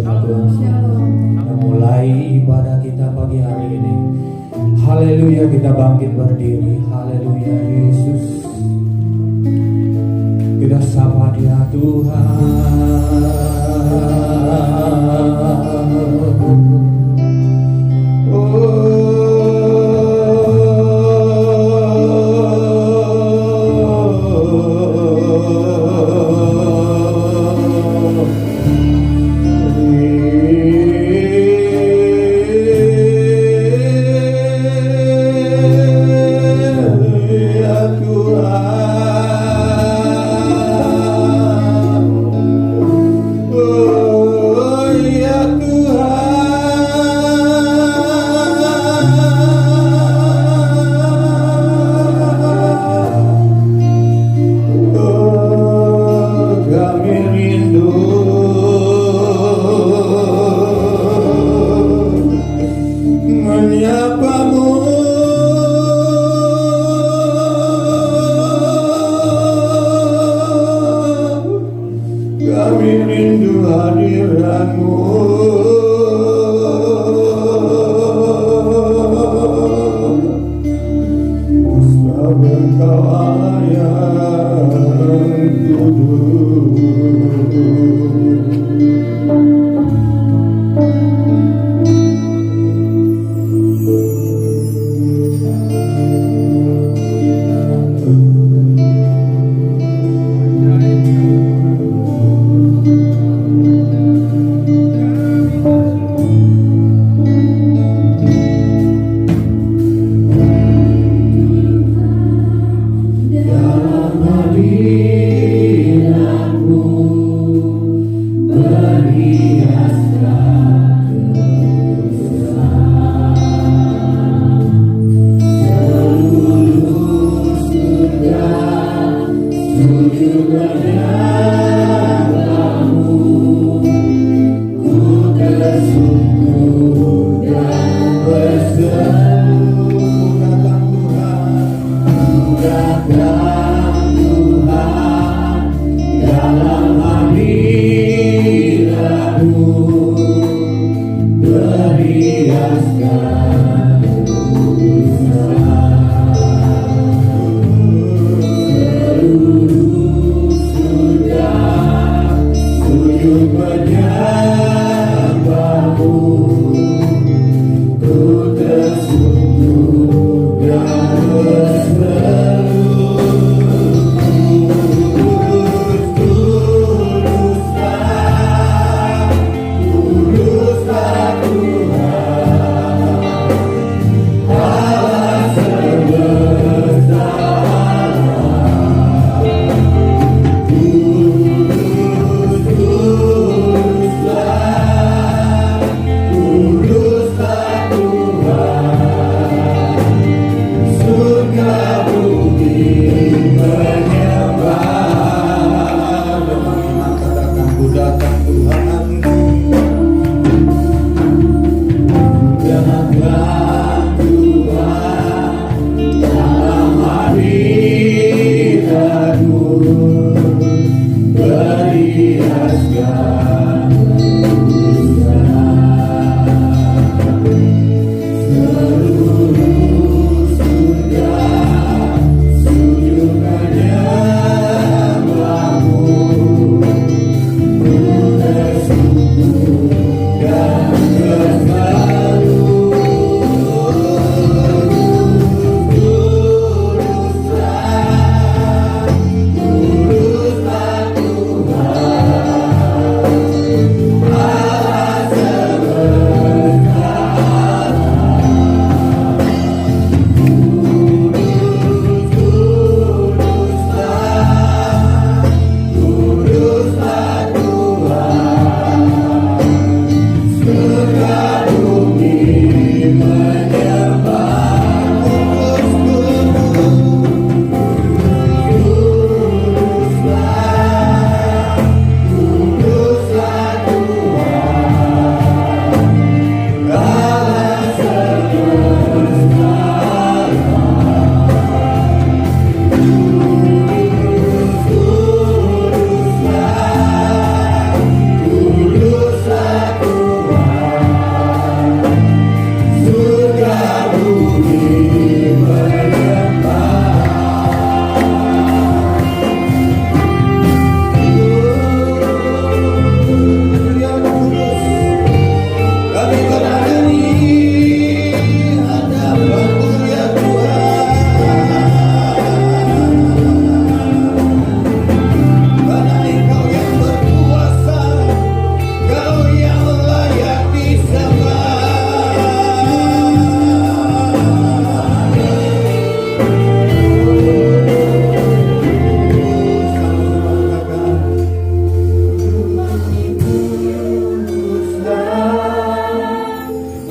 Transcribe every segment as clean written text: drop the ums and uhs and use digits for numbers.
Tuhan. Kita mulai ibadah kita pagi hari ini. Haleluya, kita bangkit berdiri. Haleluya Yesus. Kita sapa Dia Tuhan.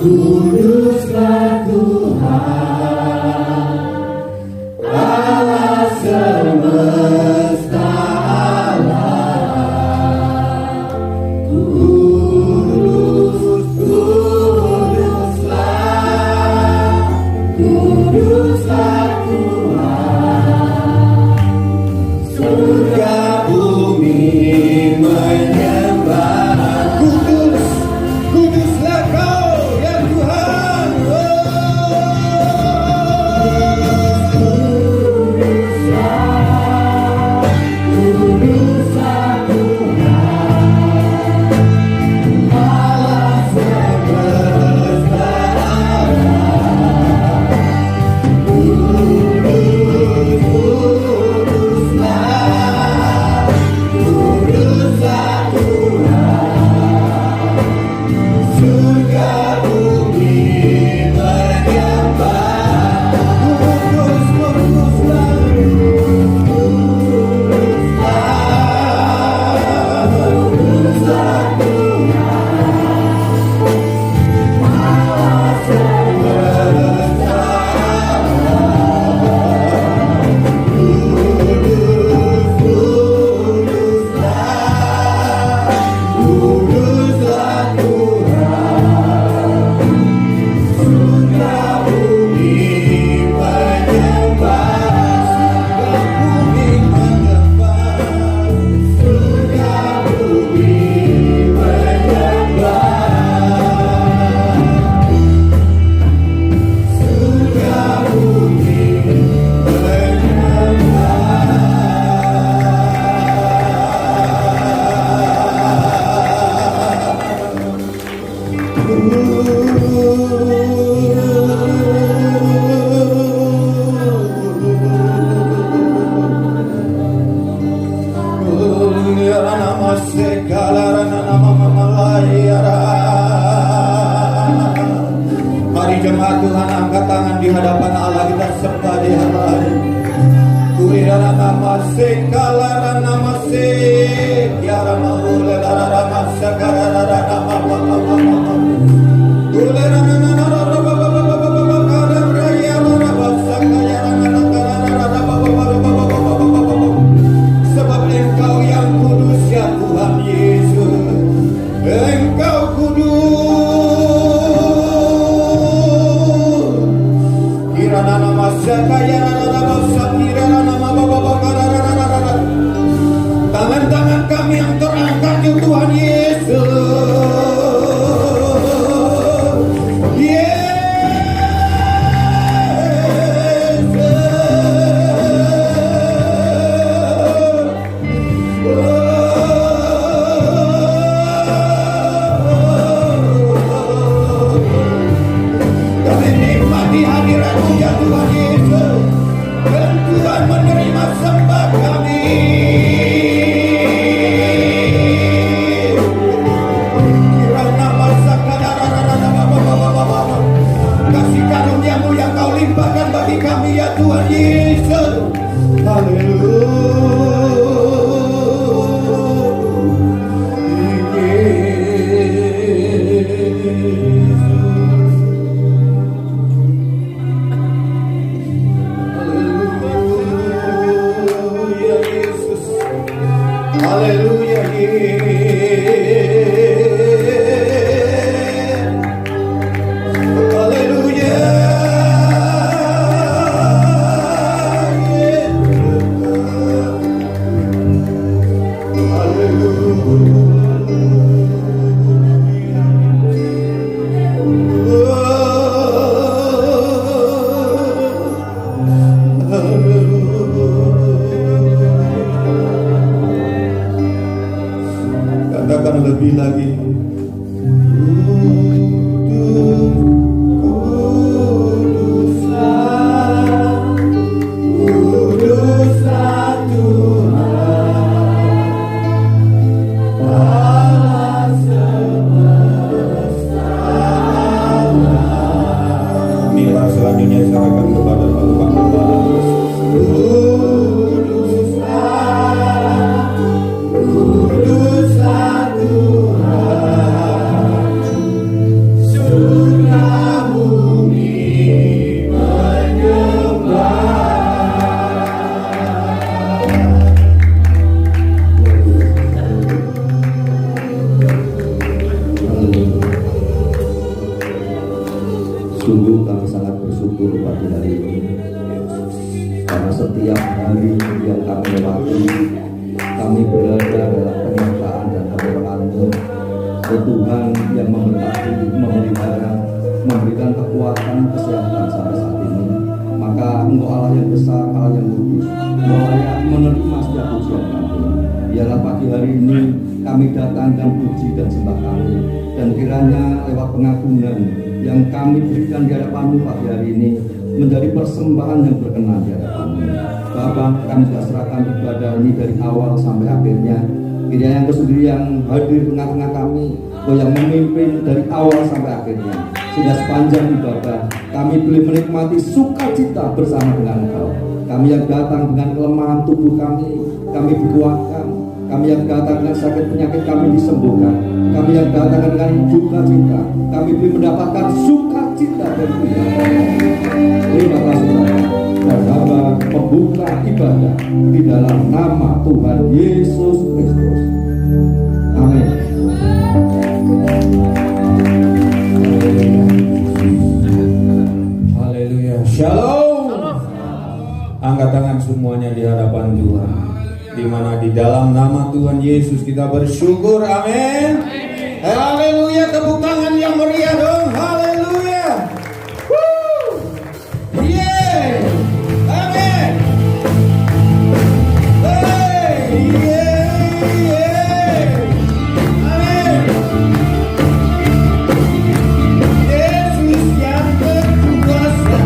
Kuduslah Tuhan, Allah semesta alam. Kuduslah, kuduslah Tuhan, surga bumi menyembah. Kudus, kuduslah Kau ya Tuhan. Kuduslah Tuhan, Allah semesta alam. Kuduslah, kuduslah Tuhan, surga bumi menyembah. Kudus, kuduslah, kuduslah Tuhan, Allah semesta alam. Kudus, kuduslah, kuduslah Tuhan, surga bumi menyembah. Surga bumi menyembah. Surga bumi menyembah. Surga bumi Mari jemaat Tuhan angkat tangan di hadapan Allah, kita sembah di hadapan. Kurira nama sekala nama sek ya ramahul nama sekala nama kurira nama sebab Engkau yang kudus ya Tuhan Yesus, Engkau kudus. Kirana nama sekaya nama sakirana nama tangan-tangan kami yang terangkat ya Tuhan Yesus. Kami nikmati hadirat-Mu ya Tuhan Yesus, dan Tuhan menerima sembah kami. Kasih karunia-Mu yang Kau limpahkan bagi kami ya Tuhan Yesus. Haleluya Yesus. Haleluya Haleluya. Katakan lebih lagi. Kuduslah, kuduslah Tuhan, Allah semesta alam. Inilah selanjutnya serahkan kepada Tuhan. Kuduslah, kuduslah Tuhan, surga Sungguh kami sangat bersyukur pagi hari ini, karena setiap hari yang kami lewati, kami berada dalam penyertaan dan kemurahan-Mu, Tuhan yang memberkati, memelihara, memberikan kekuatan, kesehatan sampai saat ini. Maka Engkau Allah yang besar, Allah yang kudus, layak menerima setiap pujian kami. Biarlah pagi hari ini kami datangkan puji dan sembah kami, dan kiranya lewat pengagungan yang kami berikan di hadapan-Mu pagi hari ini menjadi persembahan yang berkenan di hadapan-Mu. Bapa, kami sudah serahkan ibadah ini dari awal sampai akhirnya. Kiranya Engkau sendiri yang hadir tengah-tengah kami, Engkau yang memimpin dari awal sampai akhirnya, sehingga sepanjang ibadah kami boleh menikmati sukacita bersama dengan Engkau. Kami yang datang dengan kelemahan tubuh kami dikuatkan. Kami yang datang dengan sakit penyakit kami disembuhkan. Kami yang datang dengan duka cita, kami boleh mendapatkan sukacita dari Tuhan. Terima kasih Bapa. Dan hamba membuka ibadah di dalam nama Tuhan Yesus Kristus. Amin. Haleluya. Shalom. Angkat tangan semuanya di hadapan Tuhan. Di mana di dalam nama Tuhan Yesus kita bersyukur. Amin. Haleluya. Tepuk tangan yang meriah dong. Haleluya. Yeah. Amin. Hey. Yeah. Amin. Yesus yang berkuasa.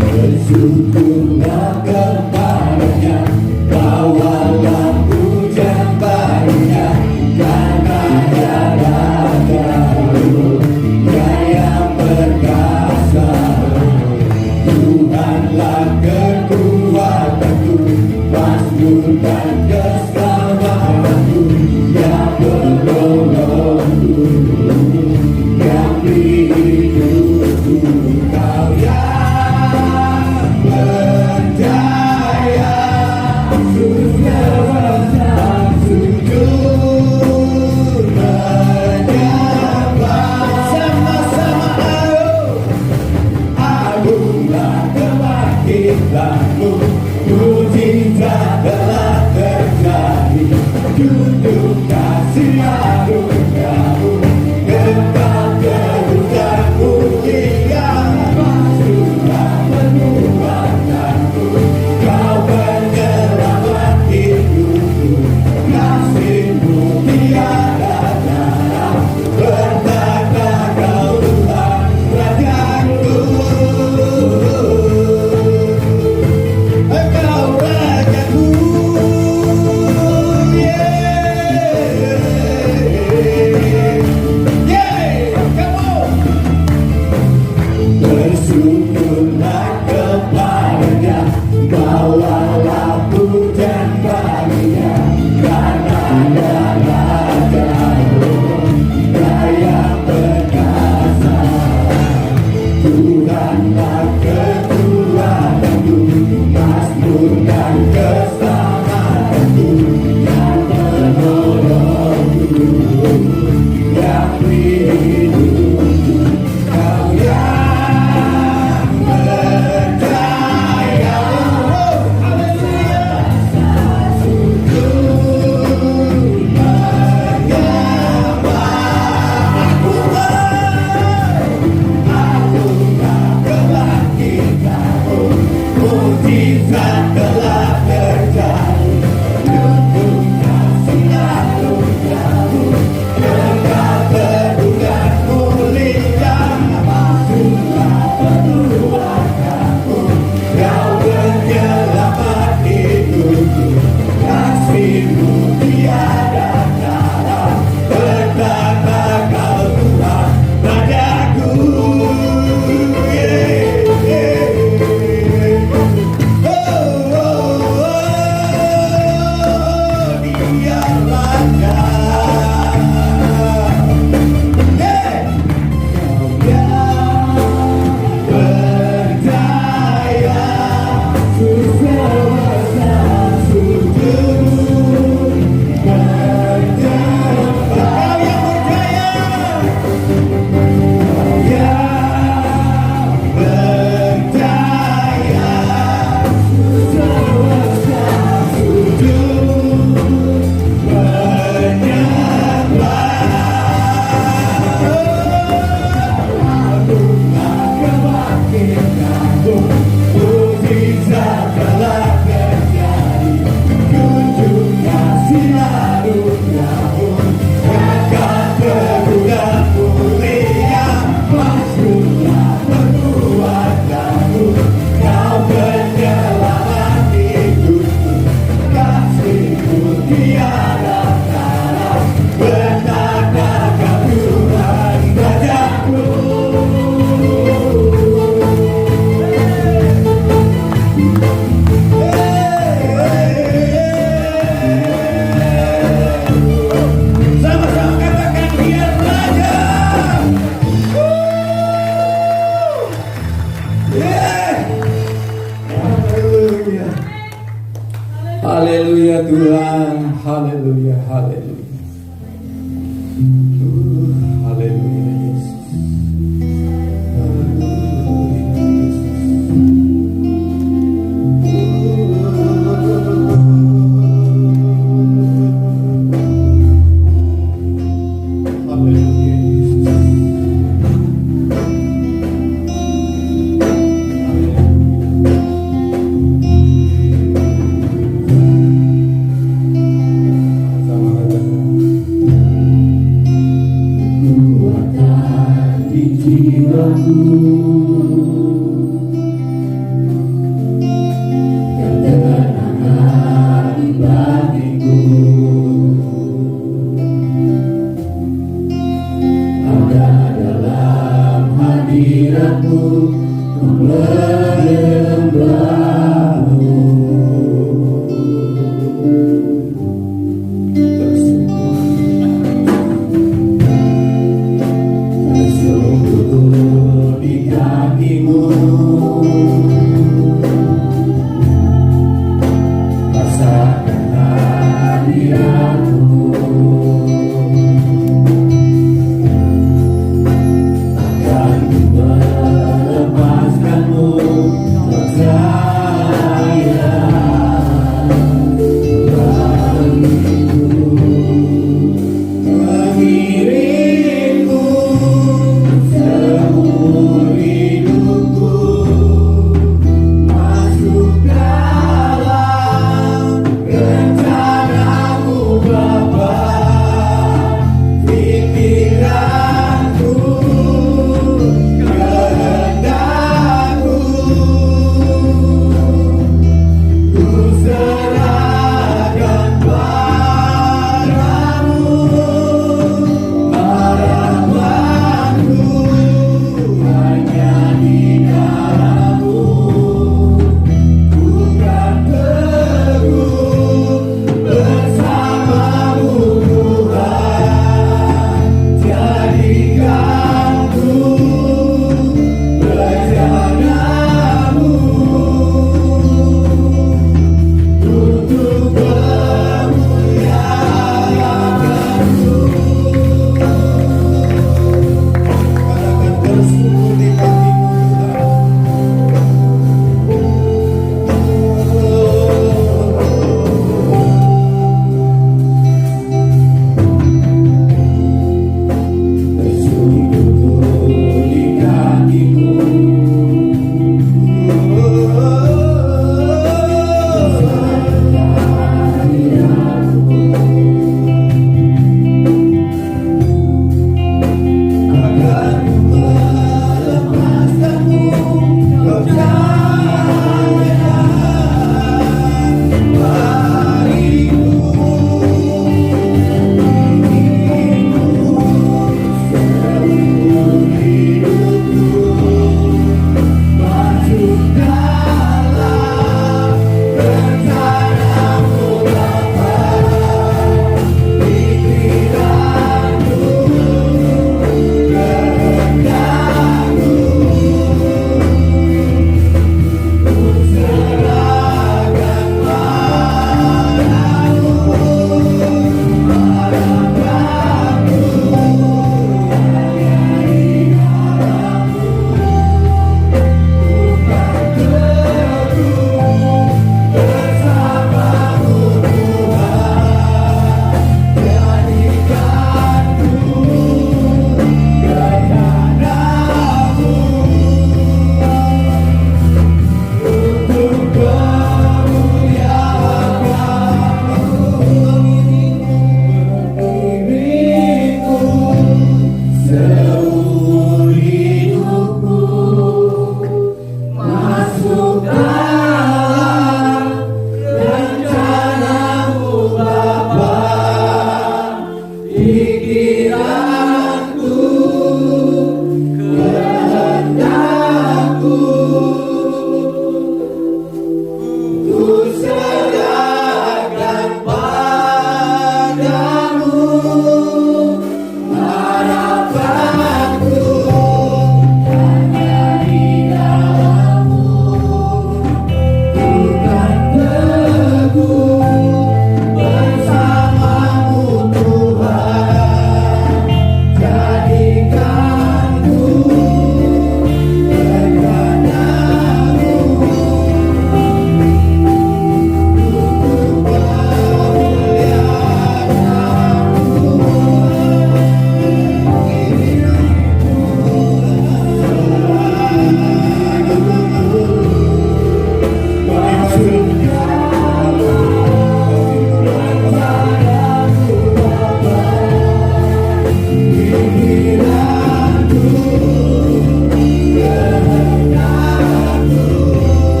Bersyukurlah kepadanya. Bawalah hujan barunya, karena Dia ada Dia yang perkasa. Tuhanlah kekuatanku, masmur dan keselamatanku, yang penolongku, yang hidupku. Kau yang berjaya, mujizat telah terjadi, duduk kasih anugerah-Mu, kekal terus mulia, sudah menguatkanku, Kau penyelamat hidupku, kasih-Mu tiada tara, bertata Kau Tuhan Rajaku. Engkau Rajaku, yeah. kamu, mukjizat telah terjadi. Kunjung kasih anugerahmu, kekal teguh dan mulia. Maksudlah perbuatanmu, kau penyelamat hidupku. Kasihmu tiada tara, benarkah Tuhan Rajaku. Sama-sama katakan dia Raja. Haleluya. Haleluya Tuhan. Haleluya. Haleluya. Haleluya Yesus. Haleluya Yesus. Sama katakan. Kekuatan di jiwaku, ketenangan di batinku, ada dalam hadiratmu, menyembahmu. Tersungkur di kakimu, rasakan hadiratmu. Akan ku melepaskanmu,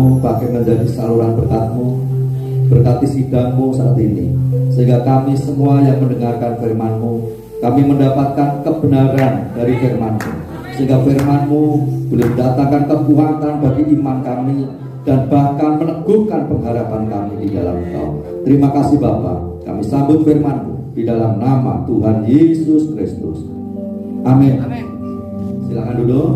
firman-Mu pakai menjadi saluran berkat-Mu. Berkati sidang-Mu saat ini, sehingga kami semua yang mendengarkan firman-Mu, kami mendapatkan kebenaran dari firman-Mu, sehingga firman-Mu boleh mendatangkan kekuatan bagi iman kami dan bahkan meneguhkan pengharapan kami di dalam Engkau. Terima kasih Bapa, kami sambut firman-Mu di dalam nama Tuhan Yesus Kristus. Amin. Silakan duduk.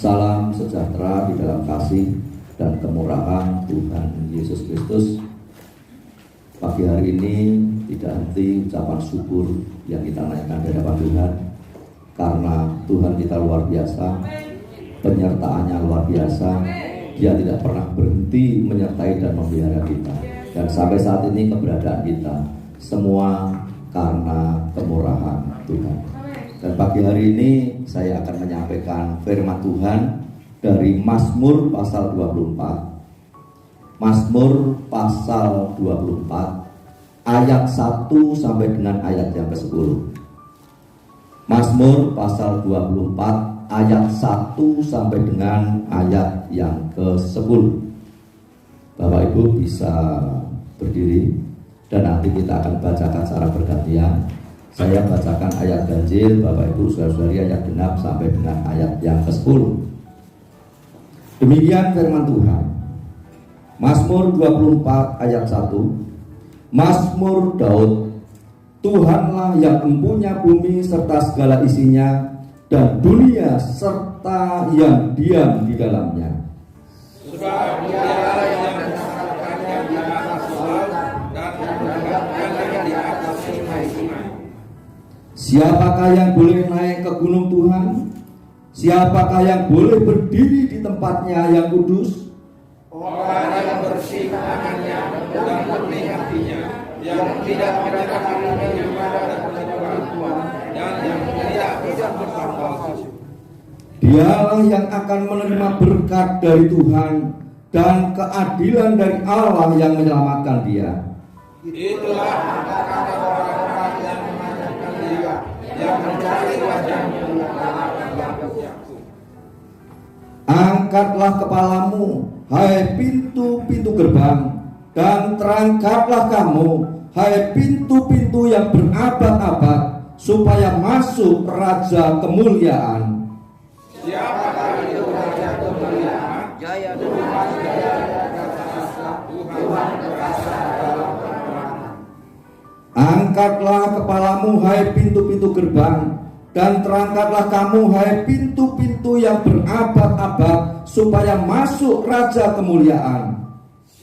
Salam sejahtera di dalam kasih dan kemurahan Tuhan Yesus Kristus. Pagi hari ini tidak henti ucapan syukur yang kita naikkan di hadapan Tuhan, karena Tuhan kita luar biasa, penyertaannya luar biasa. Dia tidak pernah berhenti menyertai dan memelihara kita, dan sampai saat ini keberadaan kita semua karena kemurahan Tuhan. Dan pagi hari ini saya akan menyampaikan firman Tuhan dari Mazmur pasal 24. Mazmur pasal 24 ayat 1 sampai dengan ayat yang ke-10. Mazmur pasal 24 ayat 1 sampai dengan ayat yang ke-10. Bapak Ibu bisa berdiri dan nanti kita akan bacakan secara bergantian. Saya bacakan ayat ganjil, Bapak Ibu saudara-saudari ayat genap sampai dengan ayat yang ke-10. Demikian firman Tuhan. Mazmur 24 ayat 1. Mazmur Daud. Tuhanlah yang empunya bumi serta segala isinya, dan dunia serta yang diam di dalamnya. Sebab Dialah yang menetapkannya di atas laut dan menegakkannya di atas sungai. Siapakah yang boleh naik ke gunung Tuhan? Siapakah yang boleh berdiri di tempatnya yang kudus? Orang yang bersih tangannya dan murni hatinya, yang tidak menyerahkan diri kepada penipuan dan yang tidak bertambah. Dialah yang akan menerima berkat dari Tuhan dan keadilan dari Allah yang menyelamatkan dia. Itulah kata orang-orang yang mengandalkan Dia, yang mencari wajah-Mu dalam waktu. Angkatlah kepalamu, hai pintu-pintu gerbang, dan terangkatlah kamu, hai pintu-pintu yang berabad-abad, supaya masuk Raja kemuliaan. Siapakah itu Raja kemuliaan? Jaya Tuhan jaya Tuhan berkasa dalam peperangan. Angkatlah kepalamu, hai pintu-pintu gerbang, dan terangkatlah kamu, hai pintu-pintu yang berabad-abad, supaya masuk Raja kemuliaan.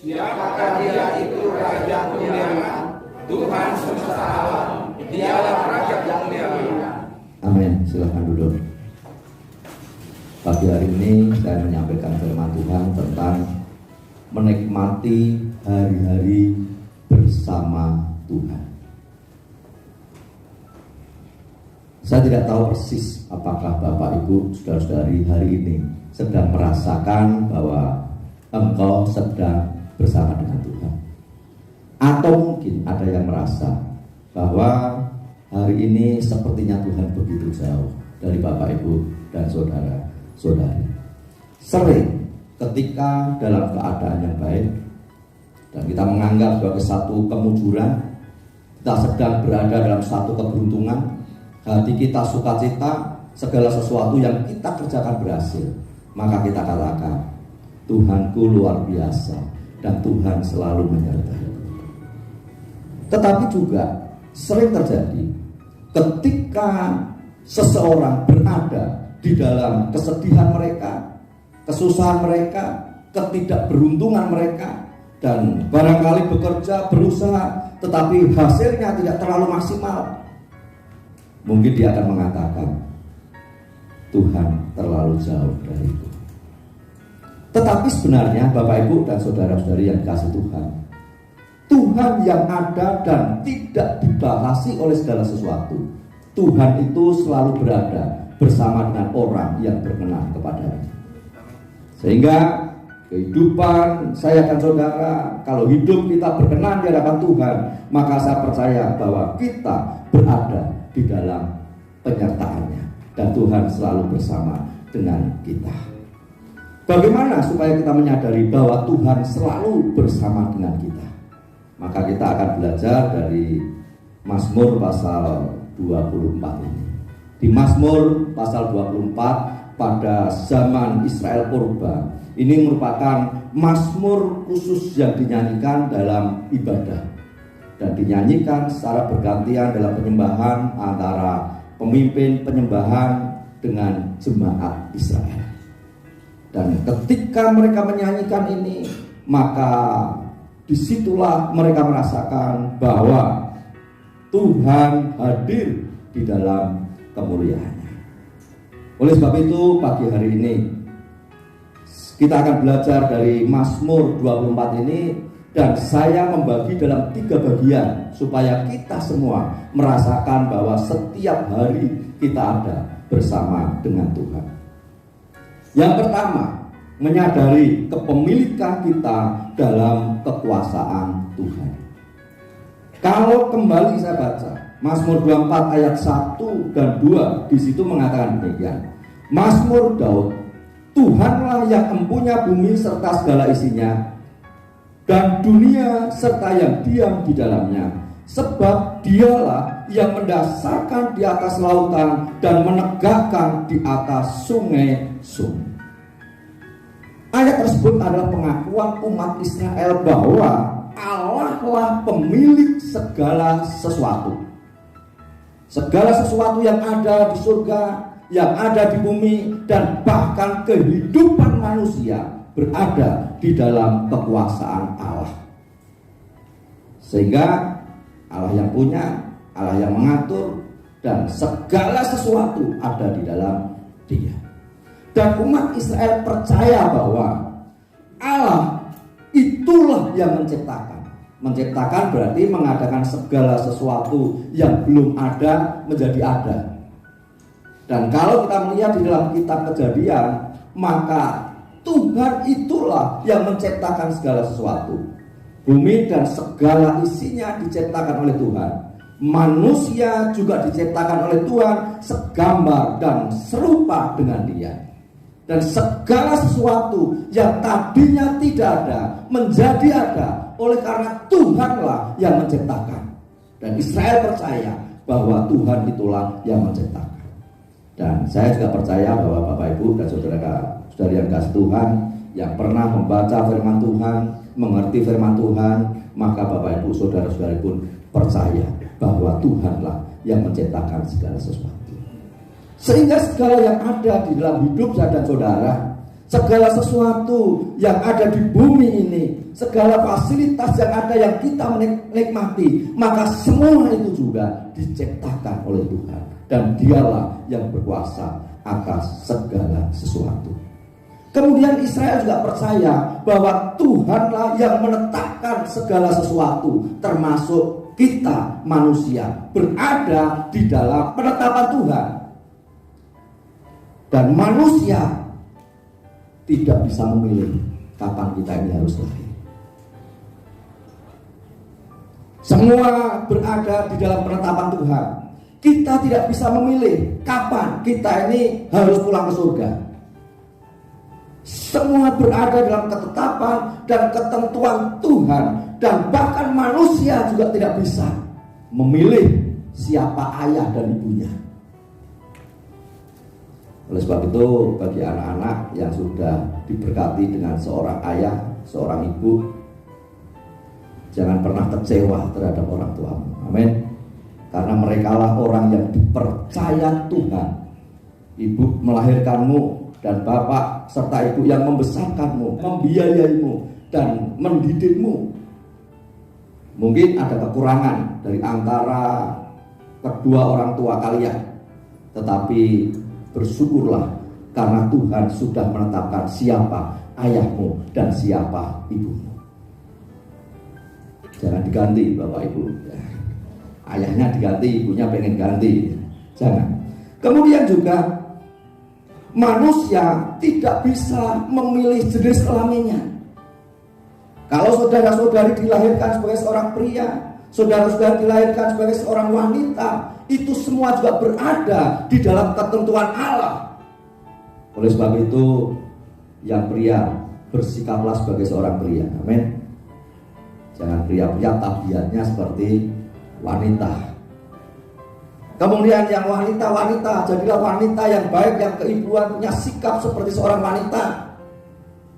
Siapakah Dia itu Raja kemuliaan? Tuhan semesta alam, Dialah Raja kemuliaan. Amin. Silahkan duduk. Pagi hari ini saya menyampaikan firman Tuhan tentang menikmati hari-hari bersama Tuhan. Saya tidak tahu persis apakah Bapak Ibu saudara-saudari hari ini sedang merasakan bahwa engkau sedang bersama dengan Tuhan, atau mungkin ada yang merasa bahwa hari ini sepertinya Tuhan begitu jauh dari Bapak Ibu dan saudara-saudari. Sering ketika dalam keadaan yang baik dan kita menganggap sebagai satu kemujuran, kita sedang berada dalam satu keberuntungan, hati kita sukacita, segala sesuatu yang kita kerjakan berhasil, maka kita katakan, Tuhanku luar biasa dan Tuhan selalu menyertai. Tetapi juga sering terjadi ketika seseorang berada di dalam kesedihan mereka, kesusahan mereka, ketidakberuntungan mereka, dan barangkali bekerja, berusaha, tetapi hasilnya tidak terlalu maksimal. Mungkin dia akan mengatakan, Tuhan terlalu jauh dariku. Tetapi sebenarnya Bapak Ibu dan saudara-saudari yang dikasihi Tuhan, Tuhan yang ada dan tidak dibatasi oleh segala sesuatu. Tuhan itu selalu berada bersama dengan orang yang berkenan kepadanya. Sehingga kehidupan saya dan saudara, kalau hidup kita berkenan di hadapan Tuhan, maka saya percaya bahwa kita berada di dalam penyertaannya. dan Tuhan selalu bersama dengan kita. Bagaimana supaya kita menyadari bahwa Tuhan selalu bersama dengan kita? Maka kita akan belajar dari Mazmur pasal 24 ini. Di Mazmur pasal 24 pada zaman Israel purba, ini merupakan mazmur khusus yang dinyanyikan dalam ibadah dan dinyanyikan secara bergantian dalam penyembahan antara pemimpin penyembahan dengan jemaat Israel. Dan ketika mereka menyanyikan ini, maka disitulah mereka merasakan bahwa Tuhan hadir di dalam kemuliaannya. Oleh sebab itu pagi hari ini kita akan belajar dari Mazmur 24 ini, dan saya membagi dalam 3 bagian supaya kita semua merasakan bahwa setiap hari kita ada bersama dengan Tuhan. Yang pertama, menyadari kepemilikan kita dalam kekuasaan Tuhan. Kalau kembali saya baca Mazmur 24 ayat 1 dan 2, di situ mengatakan demikian. Mazmur Daud, Tuhanlah yang empunya bumi serta segala isinya, dan dunia serta yang diam di dalamnya. Sebab dialah yang mendasarkan di atas lautan dan menegakkan di atas sungai-sungai. Ayat tersebut adalah pengakuan umat Israel bahwa Allah lah pemilik segala sesuatu. Segala sesuatu yang ada di surga, yang ada di bumi, dan bahkan kehidupan manusia berada di dalam kekuasaan Allah. Sehingga Allah yang punya, Allah yang mengatur, dan segala sesuatu ada di dalam Dia. Dan umat Israel percaya bahwa Allah itulah yang menciptakan. Menciptakan berarti mengadakan segala sesuatu yang belum ada menjadi ada. Dan kalau kita melihat di dalam kitab Kejadian, maka Tuhan itulah yang menciptakan segala sesuatu. Bumi dan segala isinya diciptakan oleh Tuhan. Manusia juga diciptakan oleh Tuhan segambar dan serupa dengan Dia. Dan segala sesuatu yang tadinya tidak ada menjadi ada oleh karena Tuhanlah yang menciptakan. Dan Israel percaya bahwa Tuhan itulah yang menciptakan. Dan saya juga percaya bahwa Bapak Ibu dan saudara-saudari yang kasih Tuhan, yang pernah membaca firman Tuhan, mengerti firman Tuhan, maka Bapak Ibu saudara-saudari pun percaya bahwa Tuhanlah yang menciptakan segala sesuatu. Sehingga segala yang ada di dalam hidup saya dan saudara, segala sesuatu yang ada di bumi ini, segala fasilitas yang ada yang kita menikmati, maka semua itu juga diciptakan oleh Tuhan. Dan Dialah yang berkuasa atas segala sesuatu. Kemudian Israel juga percaya bahwa Tuhanlah yang menetapkan segala sesuatu, termasuk kita manusia berada di dalam penetapan Tuhan. Dan manusia tidak bisa memilih kapan kita ini harus lahir. Semua berada di dalam penetapan Tuhan. Kita tidak bisa memilih kapan kita ini harus pulang ke surga. Semua berada dalam ketetapan dan ketentuan Tuhan. Dan bahkan manusia juga tidak bisa memilih siapa ayah dan ibunya. Oleh sebab itu, bagi anak-anak yang sudah diberkati dengan seorang ayah, seorang ibu, jangan pernah kecewa terhadap orang tuamu. Amin. Karena merekalah orang yang dipercaya Tuhan. Ibu melahirkanmu dan bapak serta ibu yang membesarkanmu, membiayaimu dan mendidikmu. Mungkin ada kekurangan dari antara kedua orang tua kalian, tetapi bersyukurlah karena Tuhan sudah menetapkan siapa ayahmu dan siapa ibumu. Jangan diganti Bapak Ibu. Ayahnya diganti, ibunya pengen ganti. Jangan. Kemudian juga manusia tidak bisa memilih jenis kelaminnya. Kalau saudara-saudari dilahirkan sebagai seorang pria, saudara-saudari dilahirkan sebagai seorang wanita, itu semua juga berada di dalam ketentuan Allah. Oleh sebab itu, yang pria bersikaplah sebagai seorang pria. Amin. Jangan pria-pria tabiatnya seperti wanita. Kemudian yang wanita, jadilah wanita yang baik, yang keibuan, punya sikap seperti seorang wanita.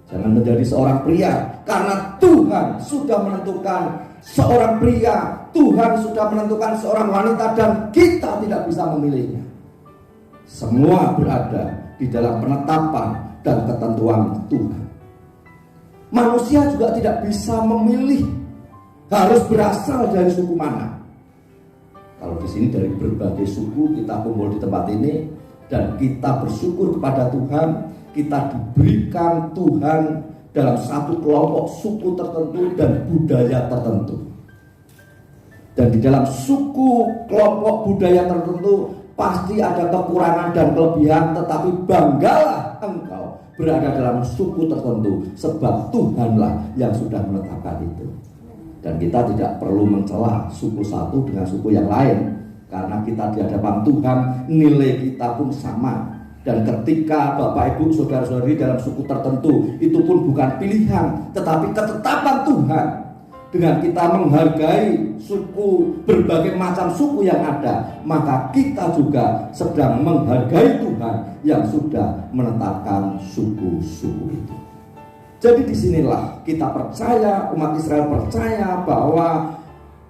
Jangan menjadi seorang pria, karena Tuhan sudah menentukan seorang pria, Tuhan sudah menentukan seorang wanita, dan kita tidak bisa memilihnya. Semua berada di dalam penetapan dan ketentuan Tuhan. Manusia juga tidak bisa memilih harus berasal dari suku mana. Kalau di sini dari berbagai suku kita kumpul di tempat ini dan kita bersyukur kepada Tuhan, kita diberikan Tuhan dalam satu kelompok suku tertentu dan budaya tertentu. Dan di dalam suku kelompok budaya tertentu pasti ada kekurangan dan kelebihan, tetapi banggalah engkau berada dalam suku tertentu, sebab Tuhanlah yang sudah menetapkan itu. Dan kita tidak perlu mencela suku satu dengan suku yang lain, karena kita di hadapan Tuhan nilai kita pun sama. Dan ketika Bapak Ibu saudara-saudari dalam suku tertentu, itu pun bukan pilihan, tetapi ketetapan Tuhan. Dengan kita menghargai suku, berbagai macam suku yang ada, maka kita juga sedang menghargai Tuhan yang sudah menetapkan suku-suku itu. Jadi disinilah kita percaya, umat Israel percaya bahwa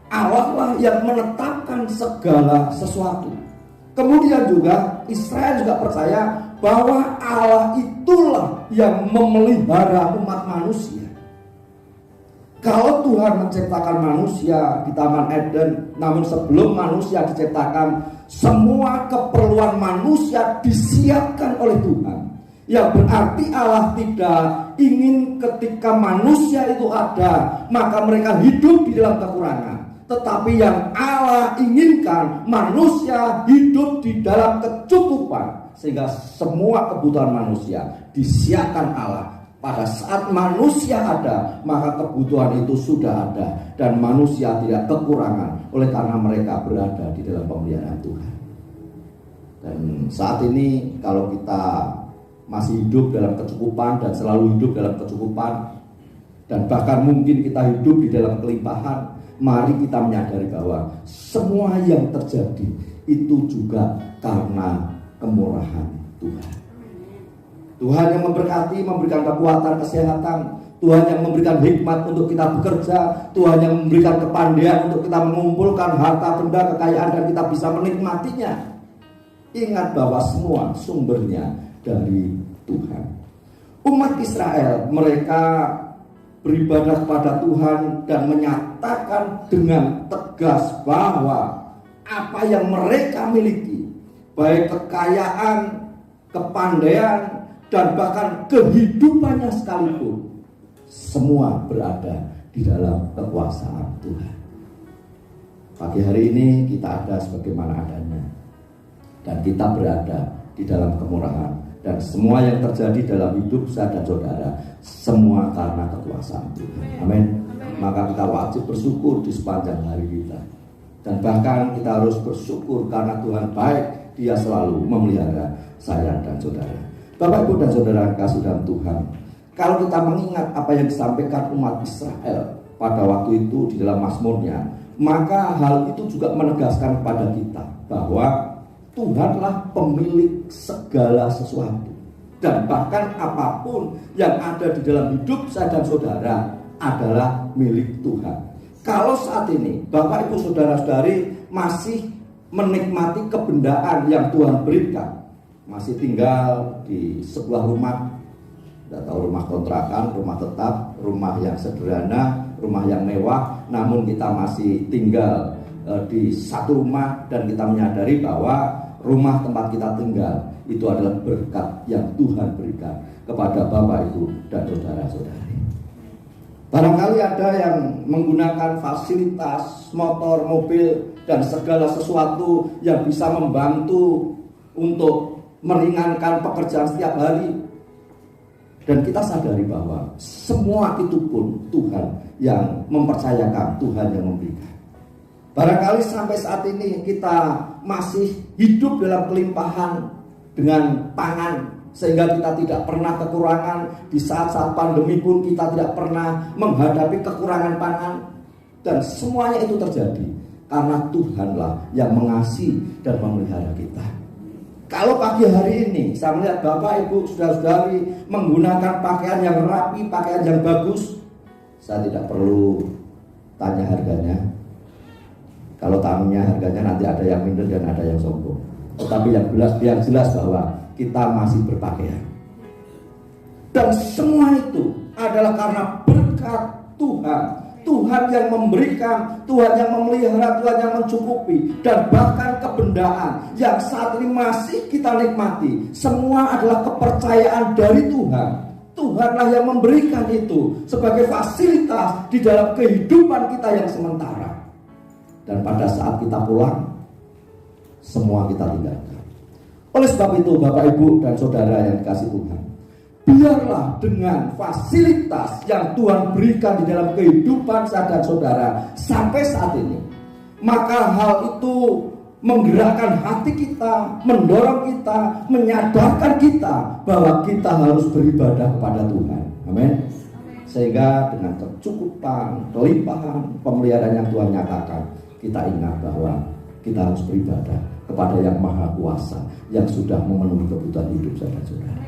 Allah lah yang menetapkan segala sesuatu. Kemudian juga Israel juga percaya bahwa Allah itulah yang memelihara umat manusia. Kalau Tuhan menciptakan manusia di Taman Eden, namun sebelum manusia diciptakan, semua keperluan manusia disiapkan oleh Tuhan. Yang berarti Allah tidak ingin ketika manusia itu ada, maka mereka hidup di dalam kekurangan. Tetapi yang Allah inginkan, manusia hidup di dalam kecukupan, sehingga semua kebutuhan manusia disiapkan Allah. Pada saat manusia ada, maka kebutuhan itu sudah ada, dan manusia tidak kekurangan oleh karena mereka berada di dalam pemeliharaan Tuhan. Dan saat ini kalau kita masih hidup dalam kecukupan dan selalu hidup dalam kecukupan, dan bahkan mungkin kita hidup di dalam kelimpahan, mari kita menyadari bahwa semua yang terjadi itu juga karena kemurahan Tuhan. Tuhan yang memberkati, memberikan kekuatan, kesehatan. Tuhan yang memberikan hikmat untuk kita bekerja. Tuhan yang memberikan kepandaian untuk kita mengumpulkan harta benda, kekayaan, dan kita bisa menikmatinya. Ingat bahwa semua sumbernya dari Tuhan. Umat Israel, mereka beribadah kepada Tuhan dan menyatakan dengan tegas bahwa apa yang mereka miliki, baik kekayaan, kepandaian, dan bahkan kehidupannya sekalipun, semua berada di dalam kekuasaan Tuhan. Pagi hari ini kita ada sebagaimana adanya, dan kita berada di dalam kemurahan. Dan semua yang terjadi dalam hidup saya dan saudara, semua karena kekuasaan Tuhan. Amin. Maka kita wajib bersyukur di sepanjang hari kita. Dan bahkan kita harus bersyukur karena Tuhan baik, Dia selalu memelihara saya dan saudara. Bapak, Ibu, dan saudara kasih dalam Tuhan, kalau kita mengingat apa yang disampaikan umat Israel pada waktu itu di dalam Mazmurnya, maka hal itu juga menegaskan kepada kita bahwa Tuhanlah pemilik segala sesuatu. Dan bahkan apapun yang ada di dalam hidup saya dan saudara adalah milik Tuhan. Kalau saat ini Bapak, Ibu, saudara-saudari masih menikmati kebendaan yang Tuhan berikan, masih tinggal di sebuah rumah, tidak tahu rumah kontrakan, rumah tetap, rumah yang sederhana, rumah yang mewah, namun kita masih tinggal di satu rumah, dan kita menyadari bahwa rumah tempat kita tinggal itu adalah berkat yang Tuhan berikan kepada Bapak, Ibu, dan saudara-saudari. Barangkali ada yang menggunakan fasilitas motor, mobil, dan segala sesuatu yang bisa membantu untuk meringankan pekerjaan setiap hari. Dan kita sadari bahwa semua itu pun Tuhan yang mempercayakan, Tuhan yang memberikan. Barangkali sampai saat ini kita masih hidup dalam kelimpahan dengan pangan, sehingga kita tidak pernah kekurangan. Di saat-saat pandemi pun kita tidak pernah menghadapi kekurangan pangan. Dan semuanya itu terjadi karena Tuhanlah yang mengasihi dan memelihara kita. Kalau pagi hari ini saya melihat Bapak, Ibu, saudara-saudari menggunakan pakaian yang rapi, pakaian yang bagus, saya tidak perlu tanya harganya. Kalau tanya harganya nanti ada yang minder dan ada yang sombong. Tetapi yang jelas bahwa kita masih berpakaian. Dan semua itu adalah karena berkat Tuhan. Tuhan yang memberikan, Tuhan yang memelihara, Tuhan yang mencukupi. Dan bahkan kebendaan yang saat ini masih kita nikmati, semua adalah kepercayaan dari Tuhan. Tuhanlah yang memberikan itu sebagai fasilitas di dalam kehidupan kita yang sementara. Dan pada saat kita pulang, semua kita tinggalkan. Oleh sebab itu Bapak, Ibu, dan Saudara yang dikasihi Tuhan, biarlah dengan fasilitas yang Tuhan berikan di dalam kehidupan saya dan saudara sampai saat ini, maka hal itu menggerakkan hati kita, mendorong kita, menyadarkan kita bahwa kita harus beribadah kepada Tuhan. Amin. Sehingga dengan kecukupan, kelimpahan, pemeliharaan yang Tuhan nyatakan, kita ingat bahwa kita harus beribadah kepada yang Maha Kuasa, yang sudah memenuhi kebutuhan hidup saya dan saudara.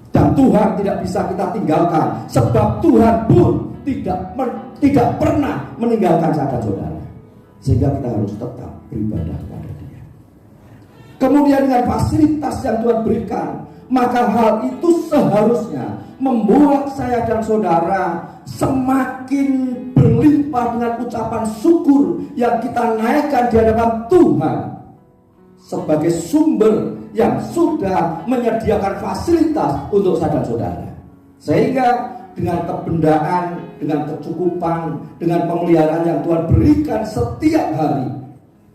Dan Tuhan tidak bisa kita tinggalkan, sebab Tuhan pun tidak pernah meninggalkan saya dan saudara. Sehingga kita harus tetap beribadah kepada Dia. Kemudian dengan fasilitas yang Tuhan berikan, maka hal itu seharusnya membuat saya dan saudara semakin berlimpah dengan ucapan syukur yang kita naikkan di hadapan Tuhan sebagai sumber yang sudah menyediakan fasilitas untuk saya dan saudara. Sehingga dengan kebendaan, dengan kecukupan, dengan pemeliharaan yang Tuhan berikan setiap hari,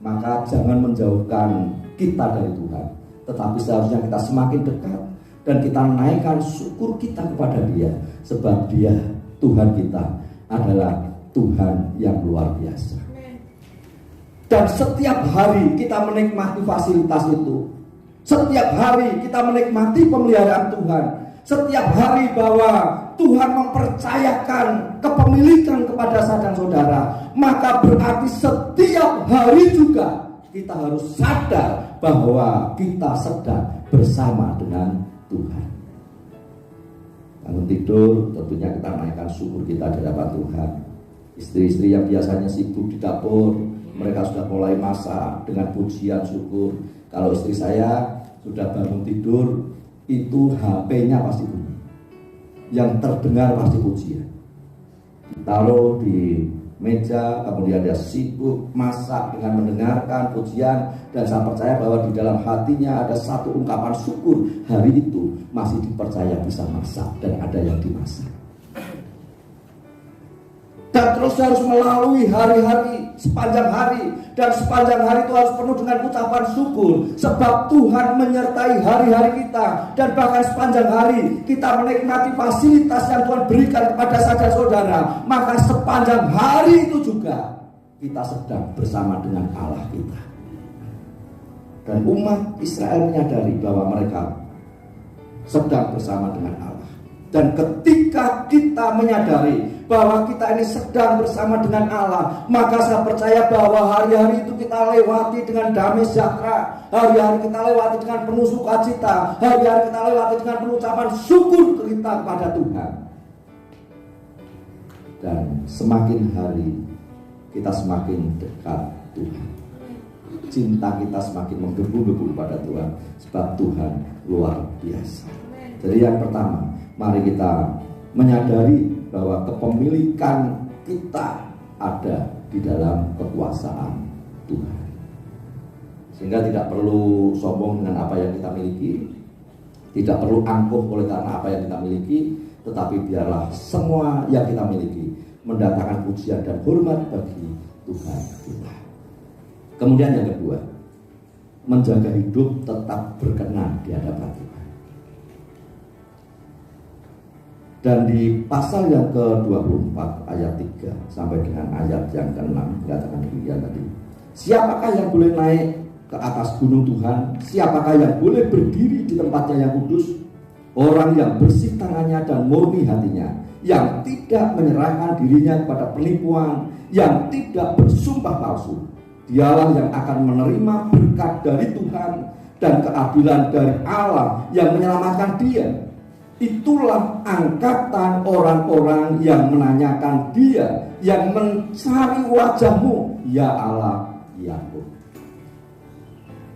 maka jangan menjauhkan kita dari Tuhan, tetapi seharusnya kita semakin dekat dan kita naikkan syukur kita kepada Dia, sebab Dia, Tuhan kita, adalah Tuhan yang luar biasa. Dan setiap hari kita menikmati fasilitas itu. Setiap hari kita menikmati pemeliharaan Tuhan. Setiap hari bahwa Tuhan mempercayakan kepemilikan kepada saya dan saudara, maka berarti setiap hari juga kita harus sadar bahwa kita sedang bersama dengan Tuhan. Bangun tidur, tentunya kita naikkan syukur kita di hadapan Tuhan. Istri-istri yang biasanya sibuk di dapur, mereka sudah mulai masak dengan pujian syukur. Kalau istri saya sudah bangun tidur, itu HP-nya pasti bunyi. Yang terdengar pasti pujian. Ditaruh di meja, kemudian dia sibuk masak dengan mendengarkan pujian. Dan saya percaya bahwa di dalam hatinya ada satu ungkapan syukur, hari itu masih dipercaya bisa masak dan ada yang dimasak. Dan terus harus melalui hari-hari, sepanjang hari. Dan sepanjang hari itu harus penuh dengan ucapan syukur, sebab Tuhan menyertai hari-hari kita. Dan bahkan sepanjang hari kita menikmati fasilitas yang Tuhan berikan kepada saudara saudara, maka sepanjang hari itu juga kita sedang bersama dengan Allah kita. Dan umat Israel menyadari bahwa mereka sedang bersama dengan Allah. Dan ketika kita menyadari bahwa kita ini sedang bersama dengan Allah, maka saya percaya bahwa hari-hari itu kita lewati dengan damai sejahtera. Hari-hari kita lewati dengan penuh sukacita. Hari-hari kita lewati dengan pengucapan syukur kita kepada Tuhan. Dan semakin hari kita semakin dekat Tuhan. Cinta kita semakin menggebu-gebu kepada Tuhan, sebab Tuhan luar biasa. Jadi yang pertama, mari kita menyadari bahwa kepemilikan kita ada di dalam kekuasaan Tuhan. Sehingga tidak perlu sombong dengan apa yang kita miliki, tidak perlu angkuh oleh karena apa yang kita miliki, tetapi biarlah semua yang kita miliki mendatangkan pujian dan hormat bagi Tuhan kita. Kemudian yang kedua, menjaga hidup tetap berkenan di hadapan Tuhan. Dan di pasal yang ke-24 ayat 3 sampai dengan ayat yang ke-6 dikatakan demikian tadi. Siapakah yang boleh naik ke atas gunung Tuhan? Siapakah yang boleh berdiri di tempatnya yang kudus? Orang yang bersih tangannya dan murni hatinya, yang tidak menyerahkan dirinya kepada penipuan, yang tidak bersumpah palsu. Dialah yang akan menerima berkat dari Tuhan dan keadilan dari Allah yang menyelamatkan dia. Itulah angkatan orang-orang yang menanyakan dia, yang mencari wajahmu, ya Allah Yakub.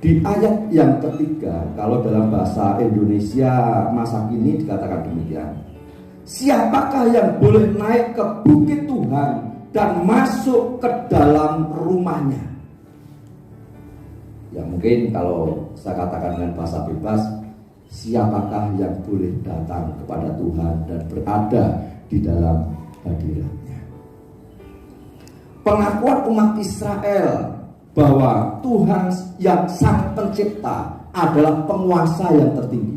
Di ayat yang ketiga, kalau dalam bahasa Indonesia masa kini dikatakan demikian. Siapakah yang boleh naik ke bukit Tuhan dan masuk ke dalam rumahnya? Ya mungkin kalau saya katakan dengan bahasa bebas, siapakah yang boleh datang kepada Tuhan dan berada di dalam hadiratnya? Pengakuan umat Israel bahwa Tuhan yang sang pencipta adalah penguasa yang tertinggi.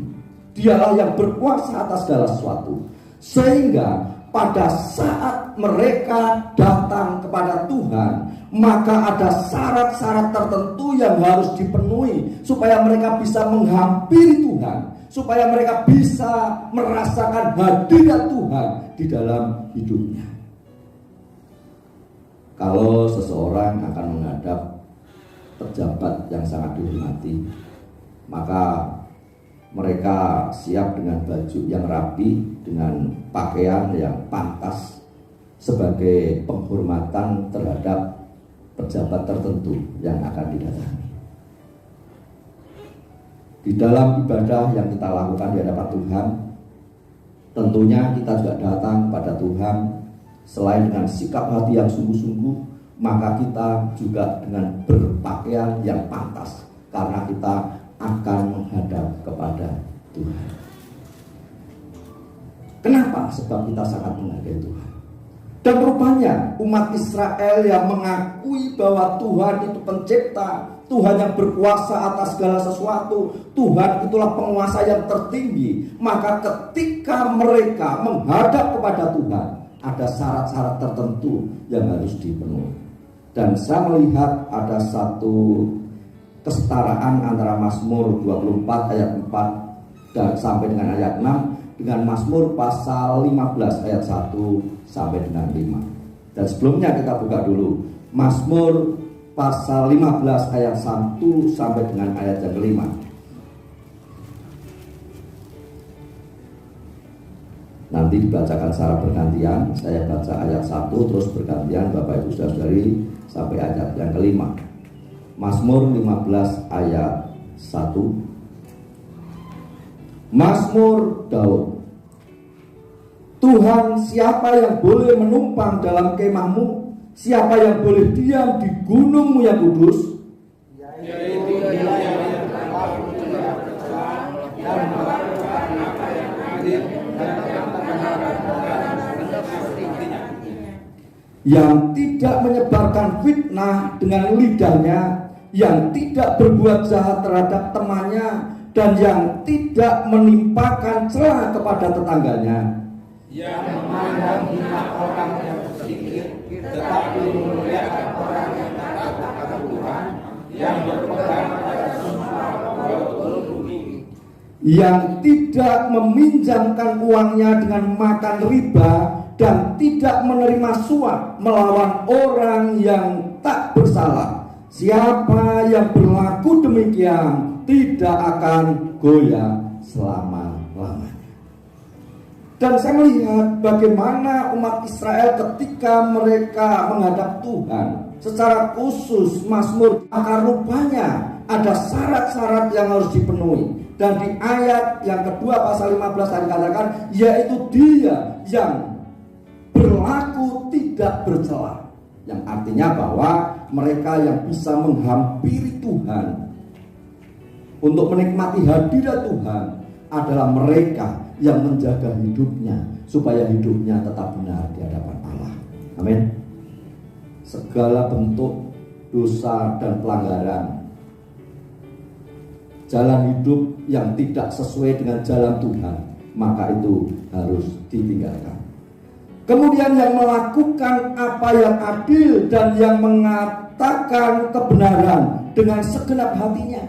Dialah yang berkuasa atas segala sesuatu. Sehingga pada saat mereka datang kepada Tuhan, maka ada syarat-syarat tertentu yang harus dipenuhi supaya mereka bisa menghampiri Tuhan, supaya mereka bisa merasakan hadirat Tuhan di dalam hidupnya. Kalau seseorang akan menghadap pejabat yang sangat dihormati, maka mereka siap dengan baju yang rapi, dengan pakaian yang pantas sebagai penghormatan terhadap pejabat tertentu yang akan didatangi. Di dalam ibadah yang kita lakukan di hadapan Tuhan, tentunya kita juga datang pada Tuhan selain dengan sikap hati yang sungguh-sungguh, maka kita juga dengan berpakaian yang pantas, karena kita akan menghadap kepada Tuhan. Kenapa? Sebab kita sangat menghargai Tuhan. Dan rupanya umat Israel yang mengakui bahwa Tuhan itu pencipta, Tuhan yang berkuasa atas segala sesuatu, Tuhan itulah penguasa yang tertinggi, maka ketika mereka menghadap kepada Tuhan, ada syarat-syarat tertentu yang harus dipenuhi. Dan saya melihat ada satu kesetaraan antara Mazmur 24 ayat 4 dan sampai dengan ayat 6 dengan Mazmur pasal 15 ayat 1 sampai dengan 5. Dan sebelumnya kita buka dulu Mazmur pasal 15 ayat 1 sampai dengan ayat yang kelima. Nanti dibacakan secara bergantian. Saya baca ayat 1 terus bergantian Bapak Ibu Saudari sampai ayat yang kelima. Mazmur 15 ayat 1. Mazmur Daud. Tuhan, siapa yang boleh menumpang dalam kemahmu? Siapa yang boleh diam di gunungmu yang kudus? Yang tidak menyebarkan fitnah dengan lidahnya, yang tidak berbuat jahat terhadap temannya, dan yang tidak menimpakan celah kepada tetangganya, yang memandang hina orang yang bersikir, tetapi memuliakan orang yang takut kepada Tuhan, yang berpegang pada sumpah walaupun bumi, yang tidak meminjamkan uangnya dengan makan riba, dan tidak menerima suap melawan orang yang tak bersalah. Siapa yang berlaku demikian tidak akan goyah selama-lamanya. Dan saya melihat bagaimana umat Israel ketika mereka menghadap Tuhan secara khusus Mazmur, maka rupanya ada syarat-syarat yang harus dipenuhi. Dan di ayat yang kedua pasal 15 tadi dikatakan, yaitu dia yang berlaku tidak bercela, yang artinya bahwa mereka yang bisa menghampiri Tuhan untuk menikmati hadirat Tuhan adalah mereka yang menjaga hidupnya supaya hidupnya tetap benar di hadapan Allah. Amin. Segala bentuk dosa dan pelanggaran, jalan hidup yang tidak sesuai dengan jalan Tuhan, maka itu harus ditinggalkan. Kemudian yang melakukan apa yang adil dan yang mengatakan kebenaran dengan segenap hatinya.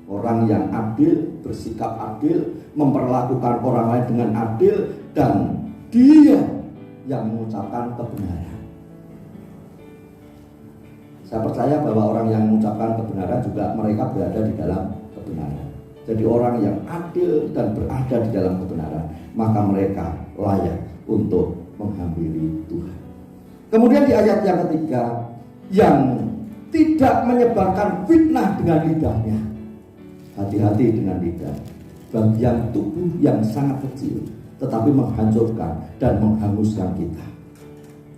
Orang yang adil, bersikap adil, memperlakukan orang lain dengan adil, dan dia yang mengucapkan kebenaran. Saya percaya bahwa orang yang mengucapkan kebenaran juga mereka berada di dalam kebenaran. Jadi orang yang adil dan berada di dalam kebenaran, maka mereka layak untuk menghampiri Tuhan. Kemudian di ayat yang ketiga, yang tidak menyebarkan fitnah dengan lidahnya. Hati-hati dengan lidah, bagian tubuh yang sangat kecil, tetapi menghancurkan dan menghanguskan kita.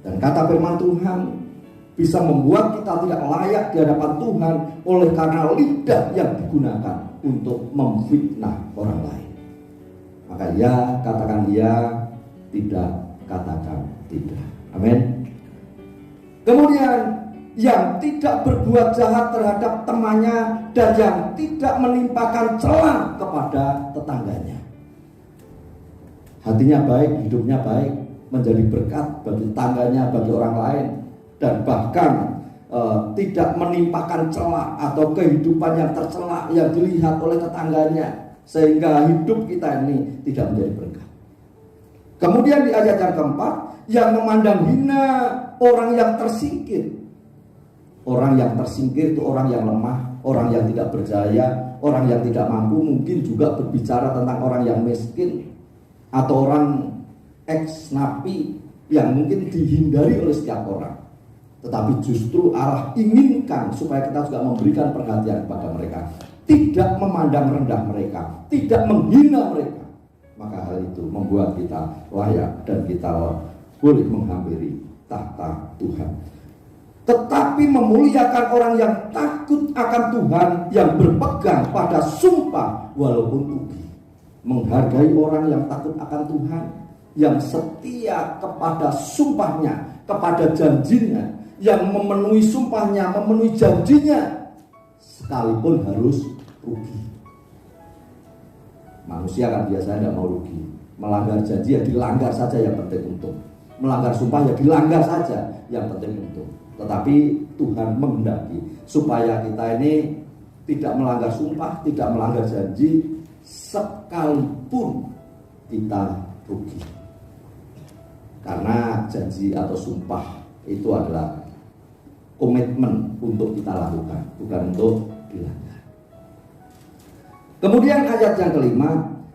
Dan kata firman Tuhan bisa membuat kita tidak layak di hadapan Tuhan oleh karena lidah yang digunakan untuk memfitnah orang lain. Maka ya, katakan ya, tidak, katakan tidak. Amin. Kemudian yang tidak berbuat jahat terhadap temannya dan yang tidak menimpakan cela kepada tetangganya. Hatinya baik, hidupnya baik, menjadi berkat bagi tetangganya, bagi orang lain, dan bahkan tidak menimpakan cela atau kehidupan yang tercela yang dilihat oleh tetangganya, sehingga hidup kita ini tidak menjadi berkat. Kemudian di ayat yang keempat, yang memandang hina orang yang tersingkir. Orang yang tersingkir itu orang yang lemah, orang yang tidak berjaya, orang yang tidak mampu. Mungkin juga berbicara tentang orang yang miskin atau orang ex-napi yang mungkin dihindari oleh setiap orang. Tetapi justru Allah inginkan supaya kita juga memberikan perhatian kepada mereka, tidak memandang rendah mereka, tidak menghina mereka. Maka hal itu membuat kita layak dan kita boleh menghampiri tahta Tuhan. Tetapi memuliakan orang yang takut akan Tuhan, yang berpegang pada sumpah walaupun rugi. Menghargai orang yang takut akan Tuhan, yang setia kepada sumpahnya, kepada janjinya, yang memenuhi sumpahnya, memenuhi janjinya, sekalipun harus rugi. Manusia kan biasanya tidak mau rugi. Melanggar janji ya dilanggar saja, yang penting untung. Melanggar sumpah ya dilanggar saja, yang penting untung. Tetapi Tuhan menghendaki supaya kita ini tidak melanggar sumpah, tidak melanggar janji, sekalipun kita rugi. Karena janji atau sumpah itu adalah komitmen untuk kita lakukan, bukan untuk dilanggar. Kemudian ayat yang kelima,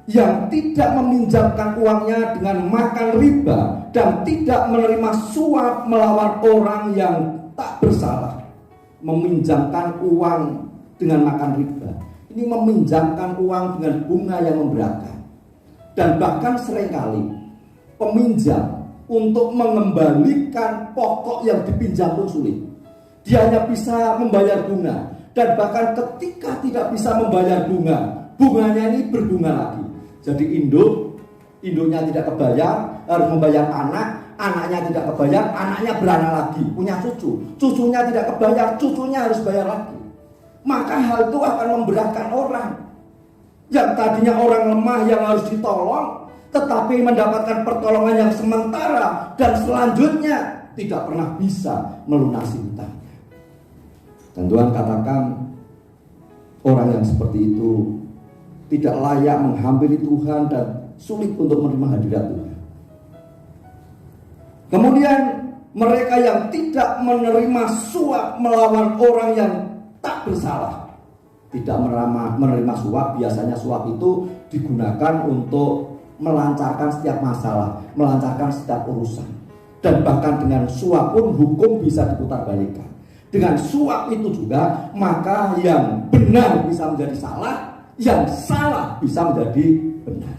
yang tidak meminjamkan uangnya dengan makan riba dan tidak menerima suap melawan orang yang tak bersalah. Meminjamkan uang dengan makan riba, ini meminjamkan uang dengan bunga yang memberatkan. Dan bahkan seringkali peminjam untuk mengembalikan pokok yang dipinjam pun sulit. Dia hanya bisa membayar bunga, dan bahkan ketika tidak bisa membayar bunga, bunganya ini berbunga lagi. Jadi induknya tidak kebayar, harus membayar anak, anaknya tidak kebayar, anaknya beranak lagi, punya cucu, cucunya tidak kebayar, cucunya harus bayar lagi. Maka hal itu akan memberatkan orang yang tadinya orang lemah yang harus ditolong, tetapi mendapatkan pertolongan yang sementara dan selanjutnya tidak pernah bisa melunasi hutangnya. Dan Tuhan katakan orang yang seperti itu tidak layak menghampiri Tuhan dan sulit untuk menerima hadirat Tuhan. Kemudian mereka yang tidak menerima suap melawan orang yang tak bersalah. Tidak menerima suap, biasanya suap itu digunakan untuk melancarkan setiap masalah, melancarkan setiap urusan. Dan bahkan dengan suap pun hukum bisa diputarbalikkan. Dengan suap itu juga maka yang benar bisa menjadi salah, yang salah bisa menjadi benar.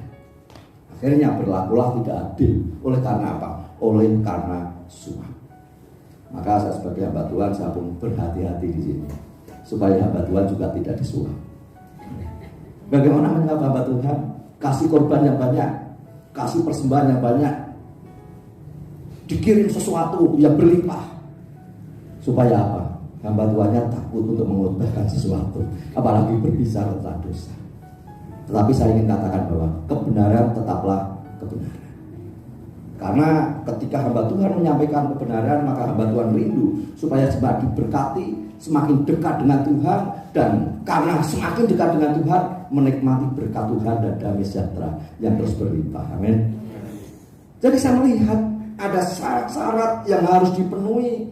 Akhirnya berlakulah tidak adil. Oleh karena apa? Oleh karena suap. Maka saya sebagai hamba Tuhan, saya pun berhati-hati di sini supaya hamba Tuhan juga tidak disuap. Bagaimana menyapa hamba Tuhan? Kasih korban yang banyak, kasih persembahan yang banyak, dikirim sesuatu yang berlimpah. Supaya apa? Hamba Tuhannya takut untuk mengutbahkan sesuatu, apalagi berbicara tentang dosa. Tetapi saya ingin katakan bahwa kebenaran tetaplah kebenaran. Karena ketika hamba Tuhan menyampaikan kebenaran, maka hamba Tuhan rindu supaya semakin diberkati, semakin dekat dengan Tuhan, dan karena semakin dekat dengan Tuhan, menikmati berkat Tuhan dan damai sejahtera yang terus berlimpah. Amin. Jadi saya melihat ada syarat-syarat yang harus dipenuhi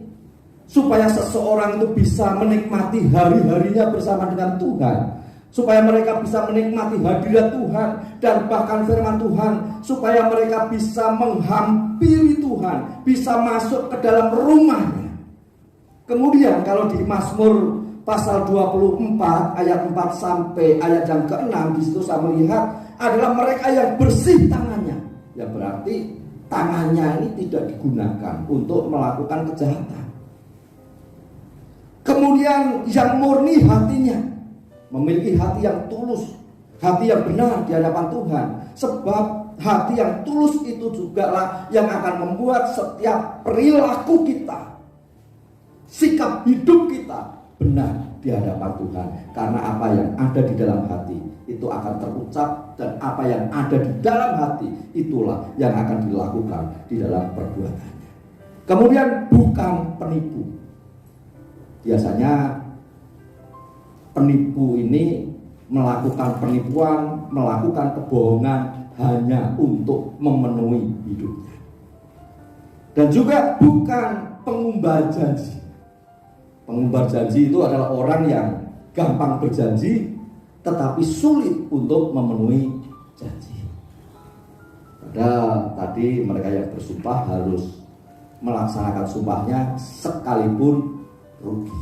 supaya seseorang itu bisa menikmati hari-harinya bersama dengan Tuhan, supaya mereka bisa menikmati hadirat Tuhan dan bahkan firman Tuhan, supaya mereka bisa menghampiri Tuhan, bisa masuk ke dalam rumahnya. Kemudian kalau di Mazmur pasal 24 ayat 4 sampai ayat yang ke-6, di situ saya melihat adalah mereka yang bersih tangannya, yang berarti tangannya ini tidak digunakan untuk melakukan kejahatan. Kemudian yang murni hatinya, memiliki hati yang tulus, hati yang benar di hadapan Tuhan. Sebab hati yang tulus itu jugalah yang akan membuat setiap perilaku kita, sikap hidup kita benar di hadapan Tuhan. Karena apa yang ada di dalam hati itu akan terucap, dan apa yang ada di dalam hati itulah yang akan dilakukan di dalam perbuatannya. Kemudian bukan penipu. Biasanya penipu ini melakukan penipuan, melakukan kebohongan hanya untuk memenuhi hidupnya. Dan juga bukan pengumbar janji. Pengumbar janji itu adalah orang yang gampang berjanji tetapi sulit untuk memenuhi janji. Padahal tadi mereka yang bersumpah harus melaksanakan sumpahnya sekalipun rugi.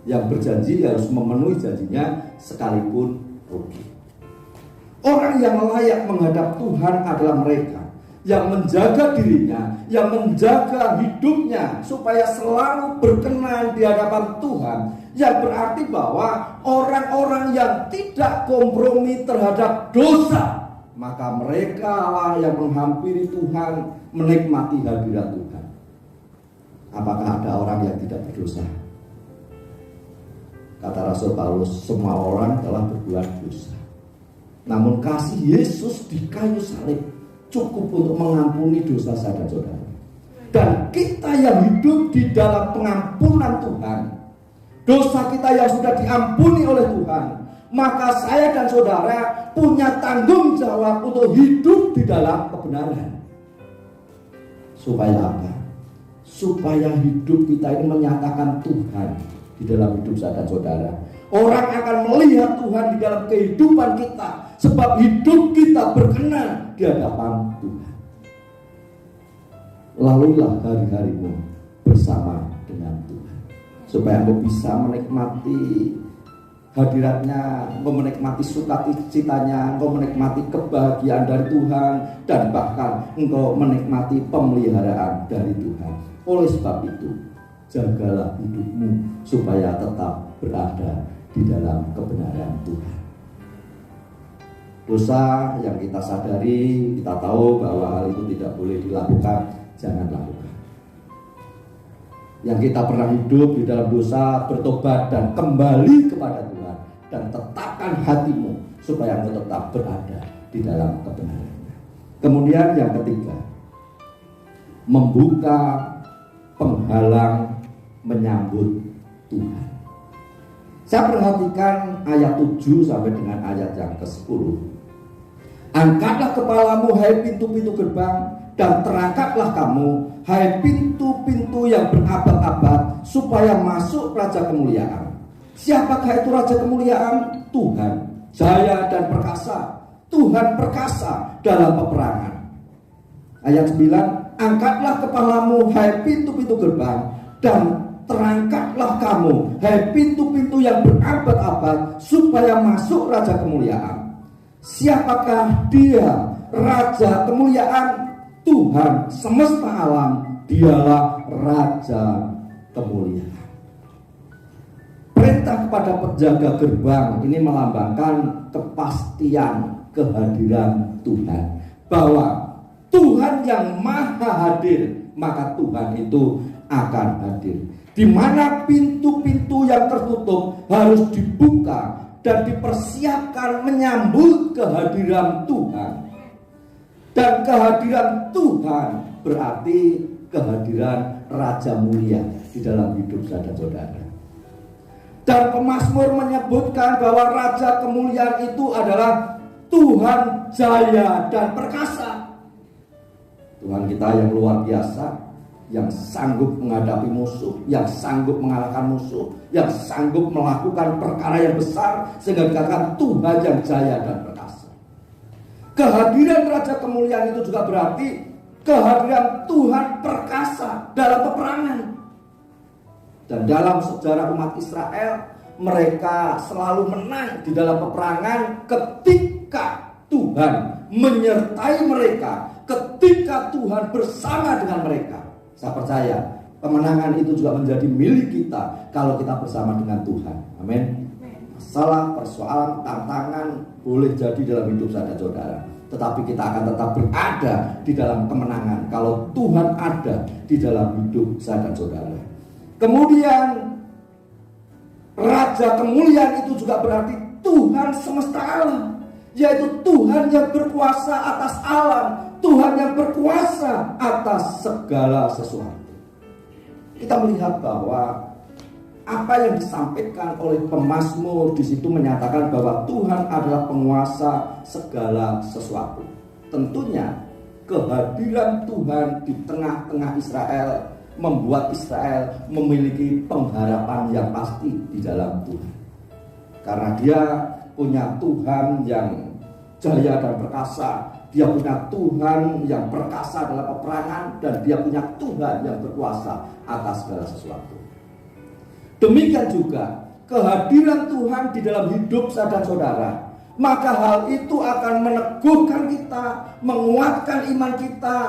Yang berjanji harus memenuhi janjinya sekalipun rugi. Orang yang layak menghadap Tuhan adalah mereka yang menjaga dirinya, yang menjaga hidupnya supaya selalu berkenan di hadapan Tuhan. Yang berarti bahwa orang-orang yang tidak kompromi terhadap dosa, maka mereka lah yang menghampiri Tuhan, menikmati hadirat Tuhan. Apakah ada orang yang tidak berdosa? Kata Rasul Paulus, semua orang telah berbuat dosa. Namun kasih Yesus di kayu salib cukup untuk mengampuni dosa saya dan saudara. Dan kita yang hidup di dalam pengampunan Tuhan, dosa kita yang sudah diampuni oleh Tuhan, maka saya dan saudara punya tanggung jawab untuk hidup di dalam kebenaran. Supaya apa? Supaya hidup kita ini menyatakan Tuhan di dalam hidup saya dan saudara. Orang akan melihat Tuhan di dalam kehidupan kita, sebab hidup kita berkenan di hadapan Tuhan. Lalulah hari-harimu bersama dengan Tuhan, supaya engkau bisa menikmati hadiratnya, engkau menikmati sukacitanya, engkau menikmati kebahagiaan dari Tuhan, dan bahkan engkau menikmati pemeliharaan dari Tuhan. Oleh sebab itu, jagalah hidupmu supaya tetap berada di dalam kebenaran Tuhan. Dosa yang kita sadari, kita tahu bahwa hal itu tidak boleh dilakukan, jangan lakukan. Yang kita pernah hidup di dalam dosa, bertobat dan kembali kepada Tuhan, dan tetapkan hatimu supaya engkau tetap berada di dalam kebenaran. Kemudian yang ketiga, membuka penghalang menyambut Tuhan. Saya perhatikan ayat 7 sampai dengan ayat yang ke-10. Angkatlah kepalamu hai pintu-pintu gerbang, dan terangkatlah kamu hai pintu-pintu yang berabad-abad, supaya masuk Raja Kemuliaan. Siapakah itu Raja Kemuliaan? Tuhan, jaya dan perkasa. Tuhan perkasa dalam peperangan. Ayat 9, angkatlah kepalamu hai pintu-pintu gerbang, dan terangkatlah kamu hai pintu-pintu yang berabad-abad, supaya masuk Raja Kemuliaan. Siapakah dia? Raja Kemuliaan, Tuhan semesta alam, dialah Raja Kemuliaan. Perintah kepada penjaga gerbang ini melambangkan kepastian kehadiran Tuhan, bahwa Tuhan yang maha hadir, maka Tuhan itu akan hadir. Di mana pintu-pintu yang tertutup harus dibuka, dan dipersiapkan menyambut kehadiran Tuhan. Dan kehadiran Tuhan berarti kehadiran Raja Mulia di dalam hidup saudara-saudara. Dan pemazmur menyebutkan bahwa Raja kemuliaan itu adalah Tuhan jaya dan perkasa. Tuhan kita yang luar biasa, yang sanggup menghadapi musuh, yang sanggup mengalahkan musuh, yang sanggup melakukan perkara yang besar, sehingga dikatakan Tuhan yang jaya dan perkasa. Kehadiran Raja kemuliaan itu juga berarti kehadiran Tuhan perkasa dalam peperangan. Dan dalam sejarah umat Israel, mereka selalu menang di dalam peperangan ketika Tuhan menyertai mereka, ketika Tuhan bersama dengan mereka. Saya percaya kemenangan itu juga menjadi milik kita kalau kita bersama dengan Tuhan. Amin. Masalah, persoalan, tantangan boleh jadi dalam hidup saudara-saudara, tetapi kita akan tetap berada di dalam kemenangan kalau Tuhan ada di dalam hidup saudara-saudara. Kemudian Raja kemuliaan itu juga berarti Tuhan semesta alam, yaitu Tuhan yang berkuasa atas alam, Tuhan yang berkuasa atas segala sesuatu. Kita melihat bahwa apa yang disampaikan oleh pemazmur di situ menyatakan bahwa Tuhan adalah penguasa segala sesuatu. Tentunya kehadiran Tuhan di tengah-tengah Israel membuat Israel memiliki pengharapan yang pasti di dalam Tuhan. Karena dia punya Tuhan yang jaya dan perkasa, dia punya Tuhan yang perkasa dalam peperangan, dan dia punya Tuhan yang berkuasa atas segala sesuatu. Demikian juga kehadiran Tuhan di dalam hidup saudara-saudara, maka hal itu akan meneguhkan kita, menguatkan iman kita,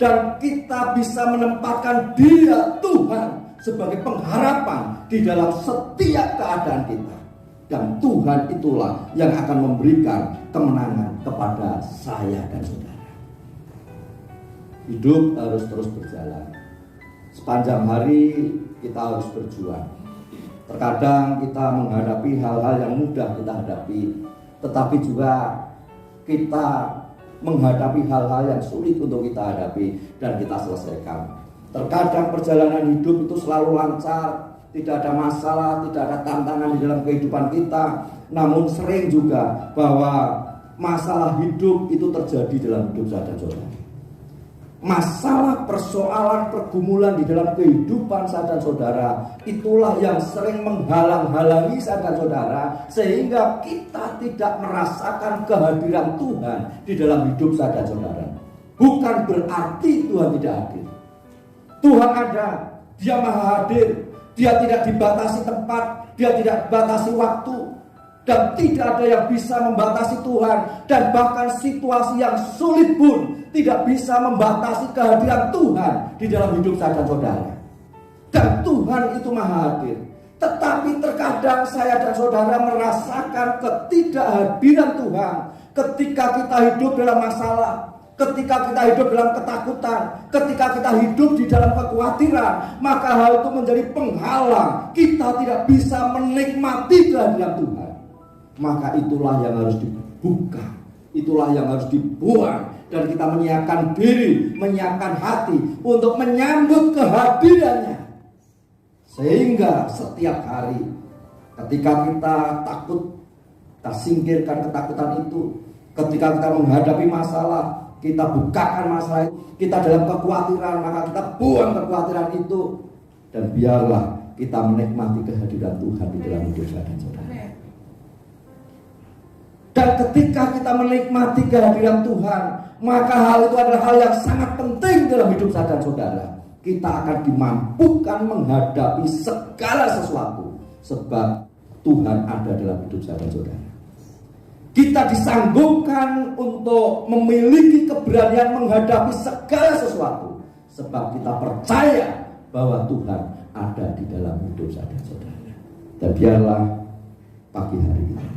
dan kita bisa menempatkan Dia Tuhan sebagai pengharapan di dalam setiap keadaan kita. Dan Tuhan itulah yang akan memberikan kemenangan kepada saya dan saudara. Hidup harus terus berjalan. Sepanjang hari kita harus berjuang. Terkadang kita menghadapi hal-hal yang mudah kita hadapi, tetapi juga kita menghadapi hal-hal yang sulit untuk kita hadapi dan kita selesaikan. Terkadang perjalanan hidup itu selalu lancar, tidak ada masalah, tidak ada tantangan di dalam kehidupan kita. Namun sering juga bahwa masalah hidup itu terjadi dalam hidup saudara-saudara. Masalah, persoalan, pergumulan di dalam kehidupan saudara-saudara itulah yang sering menghalang-halangi saudara-saudara, sehingga kita tidak merasakan kehadiran Tuhan di dalam hidup saudara-saudara. Bukan berarti Tuhan tidak hadir. Tuhan ada, Dia maha hadir. Dia tidak dibatasi tempat, Dia tidak dibatasi waktu, dan tidak ada yang bisa membatasi Tuhan. Dan bahkan situasi yang sulit pun tidak bisa membatasi kehadiran Tuhan di dalam hidup saudara-saudara. Dan Tuhan itu maha hadir. Tetapi terkadang saya dan saudara merasakan ketidakhadiran Tuhan ketika kita hidup dalam masalah, ketika kita hidup dalam ketakutan, ketika kita hidup di dalam kekhawatiran. Maka hal itu menjadi penghalang kita tidak bisa menikmati kehadiran Tuhan. Maka itulah yang harus dibuka, itulah yang harus dibuang, dan kita menyiapkan diri, menyiapkan hati untuk menyambut kehadirannya. Sehingga setiap hari ketika kita takut, kita singkirkan ketakutan itu. Ketika kita menghadapi masalah, kita bukakan masalah itu. Kita dalam kekhawatiran, maka kita buang kekhawatiran itu, dan biarlah kita menikmati kehadiran Tuhan di dalam hidup saudara-saudara. Dan ketika kita menikmati kehadiran Tuhan, maka hal itu adalah hal yang sangat penting dalam hidup saudara-saudara. Kita akan dimampukan menghadapi segala sesuatu, sebab Tuhan ada dalam hidup saudara-saudara. Kita disanggupkan untuk memiliki keberanian menghadapi segala sesuatu, sebab kita percaya bahwa Tuhan ada di dalam hidup saudara-saudara. Dan biarlah pagi hari ini,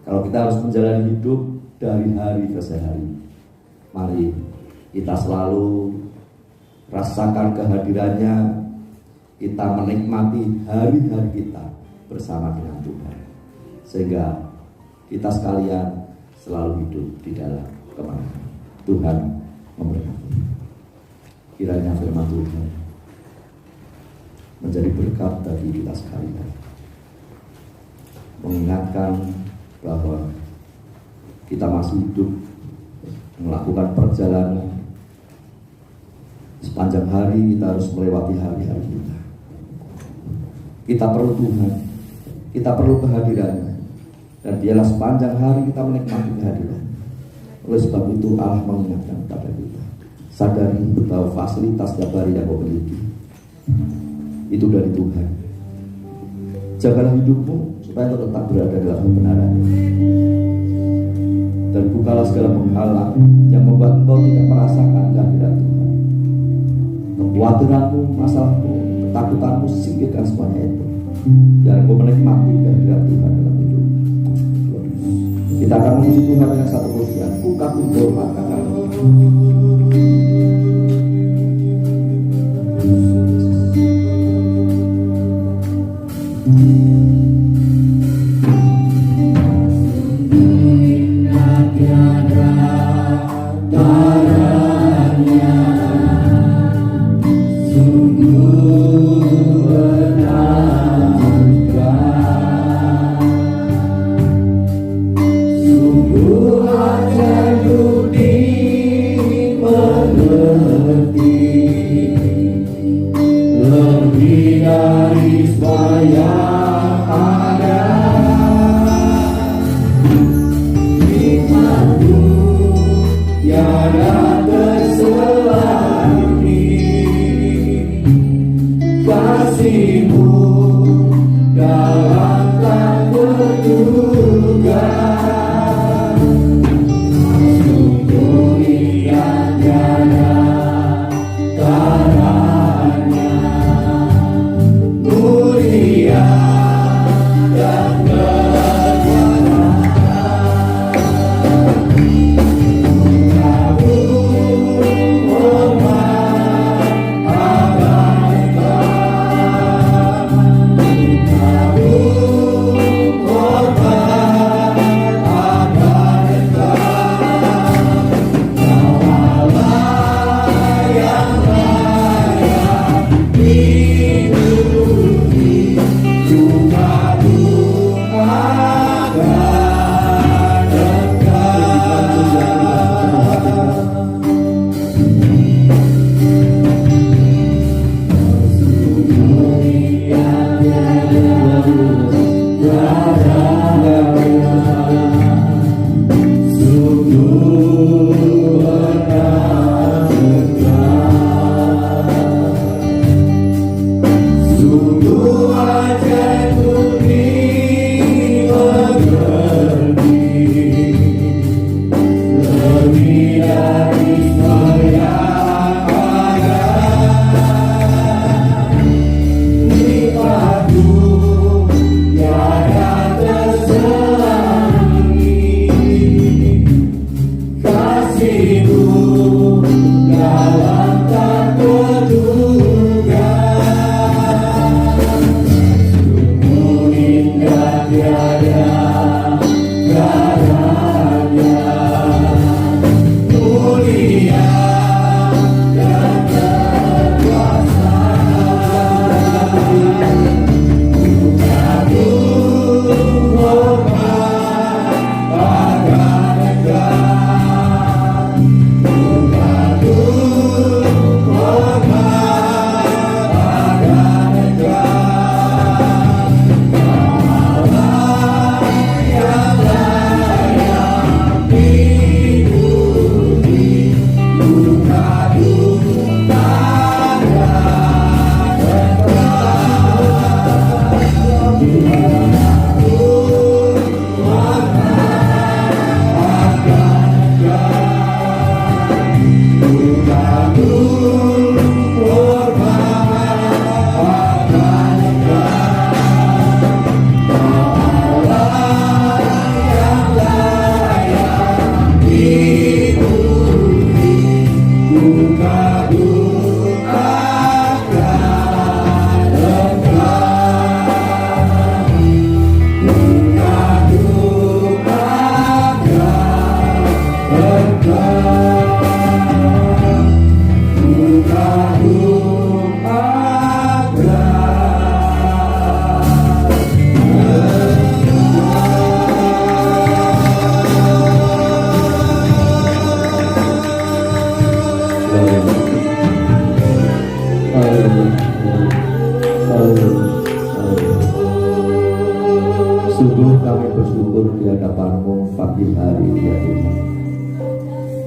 kalau kita harus menjalani hidup dari hari ke hari, mari kita selalu rasakan kehadirannya. Kita menikmati hari-hari kita bersama dengan Tuhan. sehingga kita sekalian selalu hidup di dalam kemenangan. Tuhan memberkati. Kiranya firman Tuhan menjadi berkat bagi kita sekalian, mengingatkan bahwa kita masih hidup, melakukan perjalanan. Sepanjang hari kita harus melewati hari-hari kita. Kita perlu Tuhan, kita perlu kehadirannya, dan dialah sepanjang hari kita menikmati kehadiran. Oleh sebab itu Allah mengingatkan kepada kita, sadari bahwa fasilitas setiap hari yang kau miliki itu dari Tuhan. Jagalah hidupmu supaya kau tetap berada dalam kebenaran, dan bukalah segala penghalang yang membuat engkau tidak merasakan kehadiran Tuhan. Kekhawatiranmu, masalahmu, ketakutanmu, singkirkan semuanya itu, dan engkau menikmati kehadiran Tuhan dalam hidup. Kita akan memuji Tuhan dengan satu pujian, buka kundur maka kami.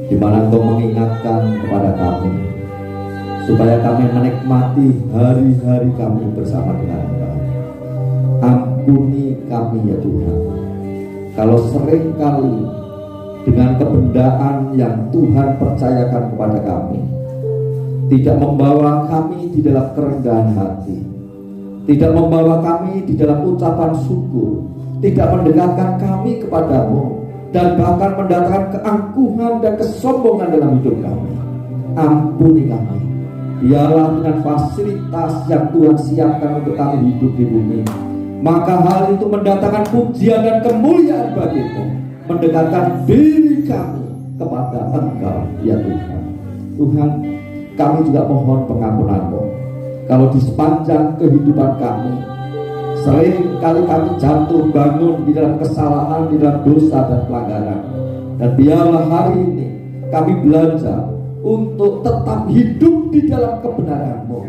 di mana Engkau mengingatkan kepada kami supaya kami menikmati hari-hari kami bersama dengan Engkau. Ampuni kami ya Tuhan, kalau seringkali dengan kebendaan yang Tuhan percayakan kepada kami tidak membawa kami di dalam kerendahan hati, tidak membawa kami di dalam ucapan syukur, tidak mendekatkan kami kepadamu, dan bahkan mendatangkan keangkuhan dan kesombongan dalam hidup kami. Ampuni kami, biarlah dengan fasilitas yang Tuhan siapkan untuk kami hidup di bumi, maka hal itu mendatangkan pujian dan kemuliaan bagimu, mendekatkan diri kami kepada Engkau ya Tuhan. Tuhan, kami juga mohon pengampunan-Mu kalau di sepanjang kehidupan kami sering kali kami jatuh bangun di dalam kesalahan, di dalam dosa dan pelanggaran. Dan biarlah hari ini kami belajar untuk tetap hidup di dalam kebenaran-Mu,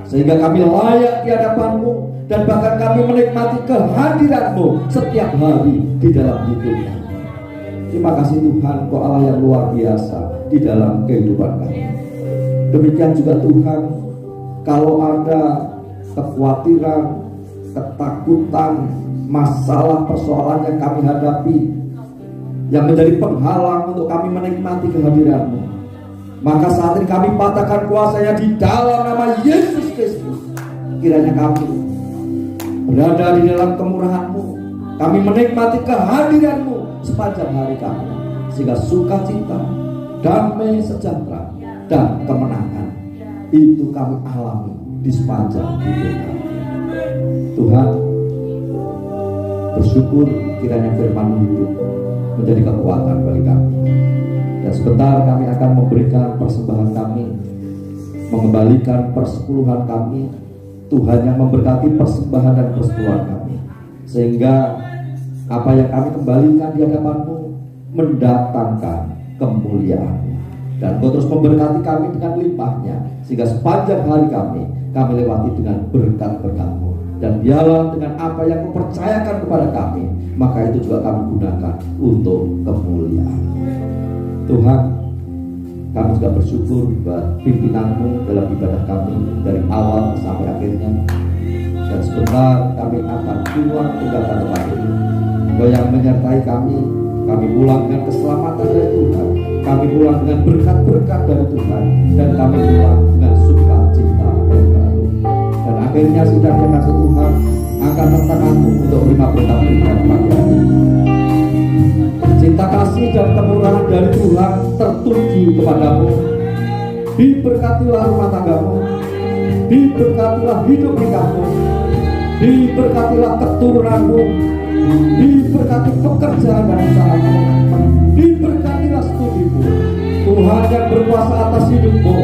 sehingga kami layak di hadapan-Mu, dan bahkan kami menikmati kehadiran-Mu setiap hari di dalam hidup kami. Terima kasih Tuhan, Kau Allah yang luar biasa di dalam kehidupan kami. Demikian juga Tuhan, kalau ada kekhawatiran, ketakutan, masalah, persoalan yang kami hadapi yang menjadi penghalang untuk kami menikmati kehadiran-Mu, maka saat ini kami patahkan kuasanya di dalam nama Yesus Kristus. Kiranya kami berada di dalam kemurahan-Mu, kami menikmati kehadiran-Mu sepanjang hari kami, sehingga sukacita, damai, sejahtera, dan kemenangan itu kami alami di sepanjang hidup kami. Tuhan, bersyukur kiranya firman-Mu hidup menjadi kekuatan bagi kami. Dan sebentar kami akan memberikan persembahan kami, mengembalikan persepuluhan kami. Tuhan yang memberkati persembahan dan persepuluhan kami, sehingga apa yang kami kembalikan di hadapan-Mu mendatangkan kemuliaan. Dan Kau terus memberkati kami dengan limpahnya, sehingga sepanjang hari kami lewati dengan berkat-berkat-Mu. Dan biarlah dengan apa yang Kau percayakan kepada kami, maka itu juga kami gunakan untuk kemuliaan. Tuhan, kami juga bersyukur buat pimpinan-Mu dalam ibadah kami dari awal sampai akhirnya. Dan sebentar kami akan pulang tinggalkan tempat ini. Kau yang menyertai kami pulang dengan keselamatan dari Tuhan, kami pulang dengan berkat-berkat dari Tuhan, dan kami pulang dengan sukacita yang baru. Dan akhirnya sidang kasih Tuhan, angkat tanganmu untuk menerima berkat-berkat pagi hari. Cinta kasih dan kemurahan dari Tuhan tertuju kepadamu. Diberkatilah rumah tanggamu, diberkatilah hidup nikahmu, diberkatilah keturunanmu, diberkati pekerjaan dan usahamu, diberkatilah studimu. Tuhan yang berkuasa atas hidupmu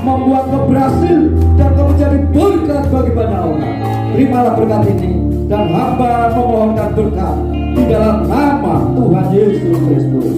membuat kau berhasil dan kau menjadi berkat bagi banyak orang. Terimalah berkat ini, dan hamba memohonkan berkat di dalam nama Tuhan Yesus Kristus.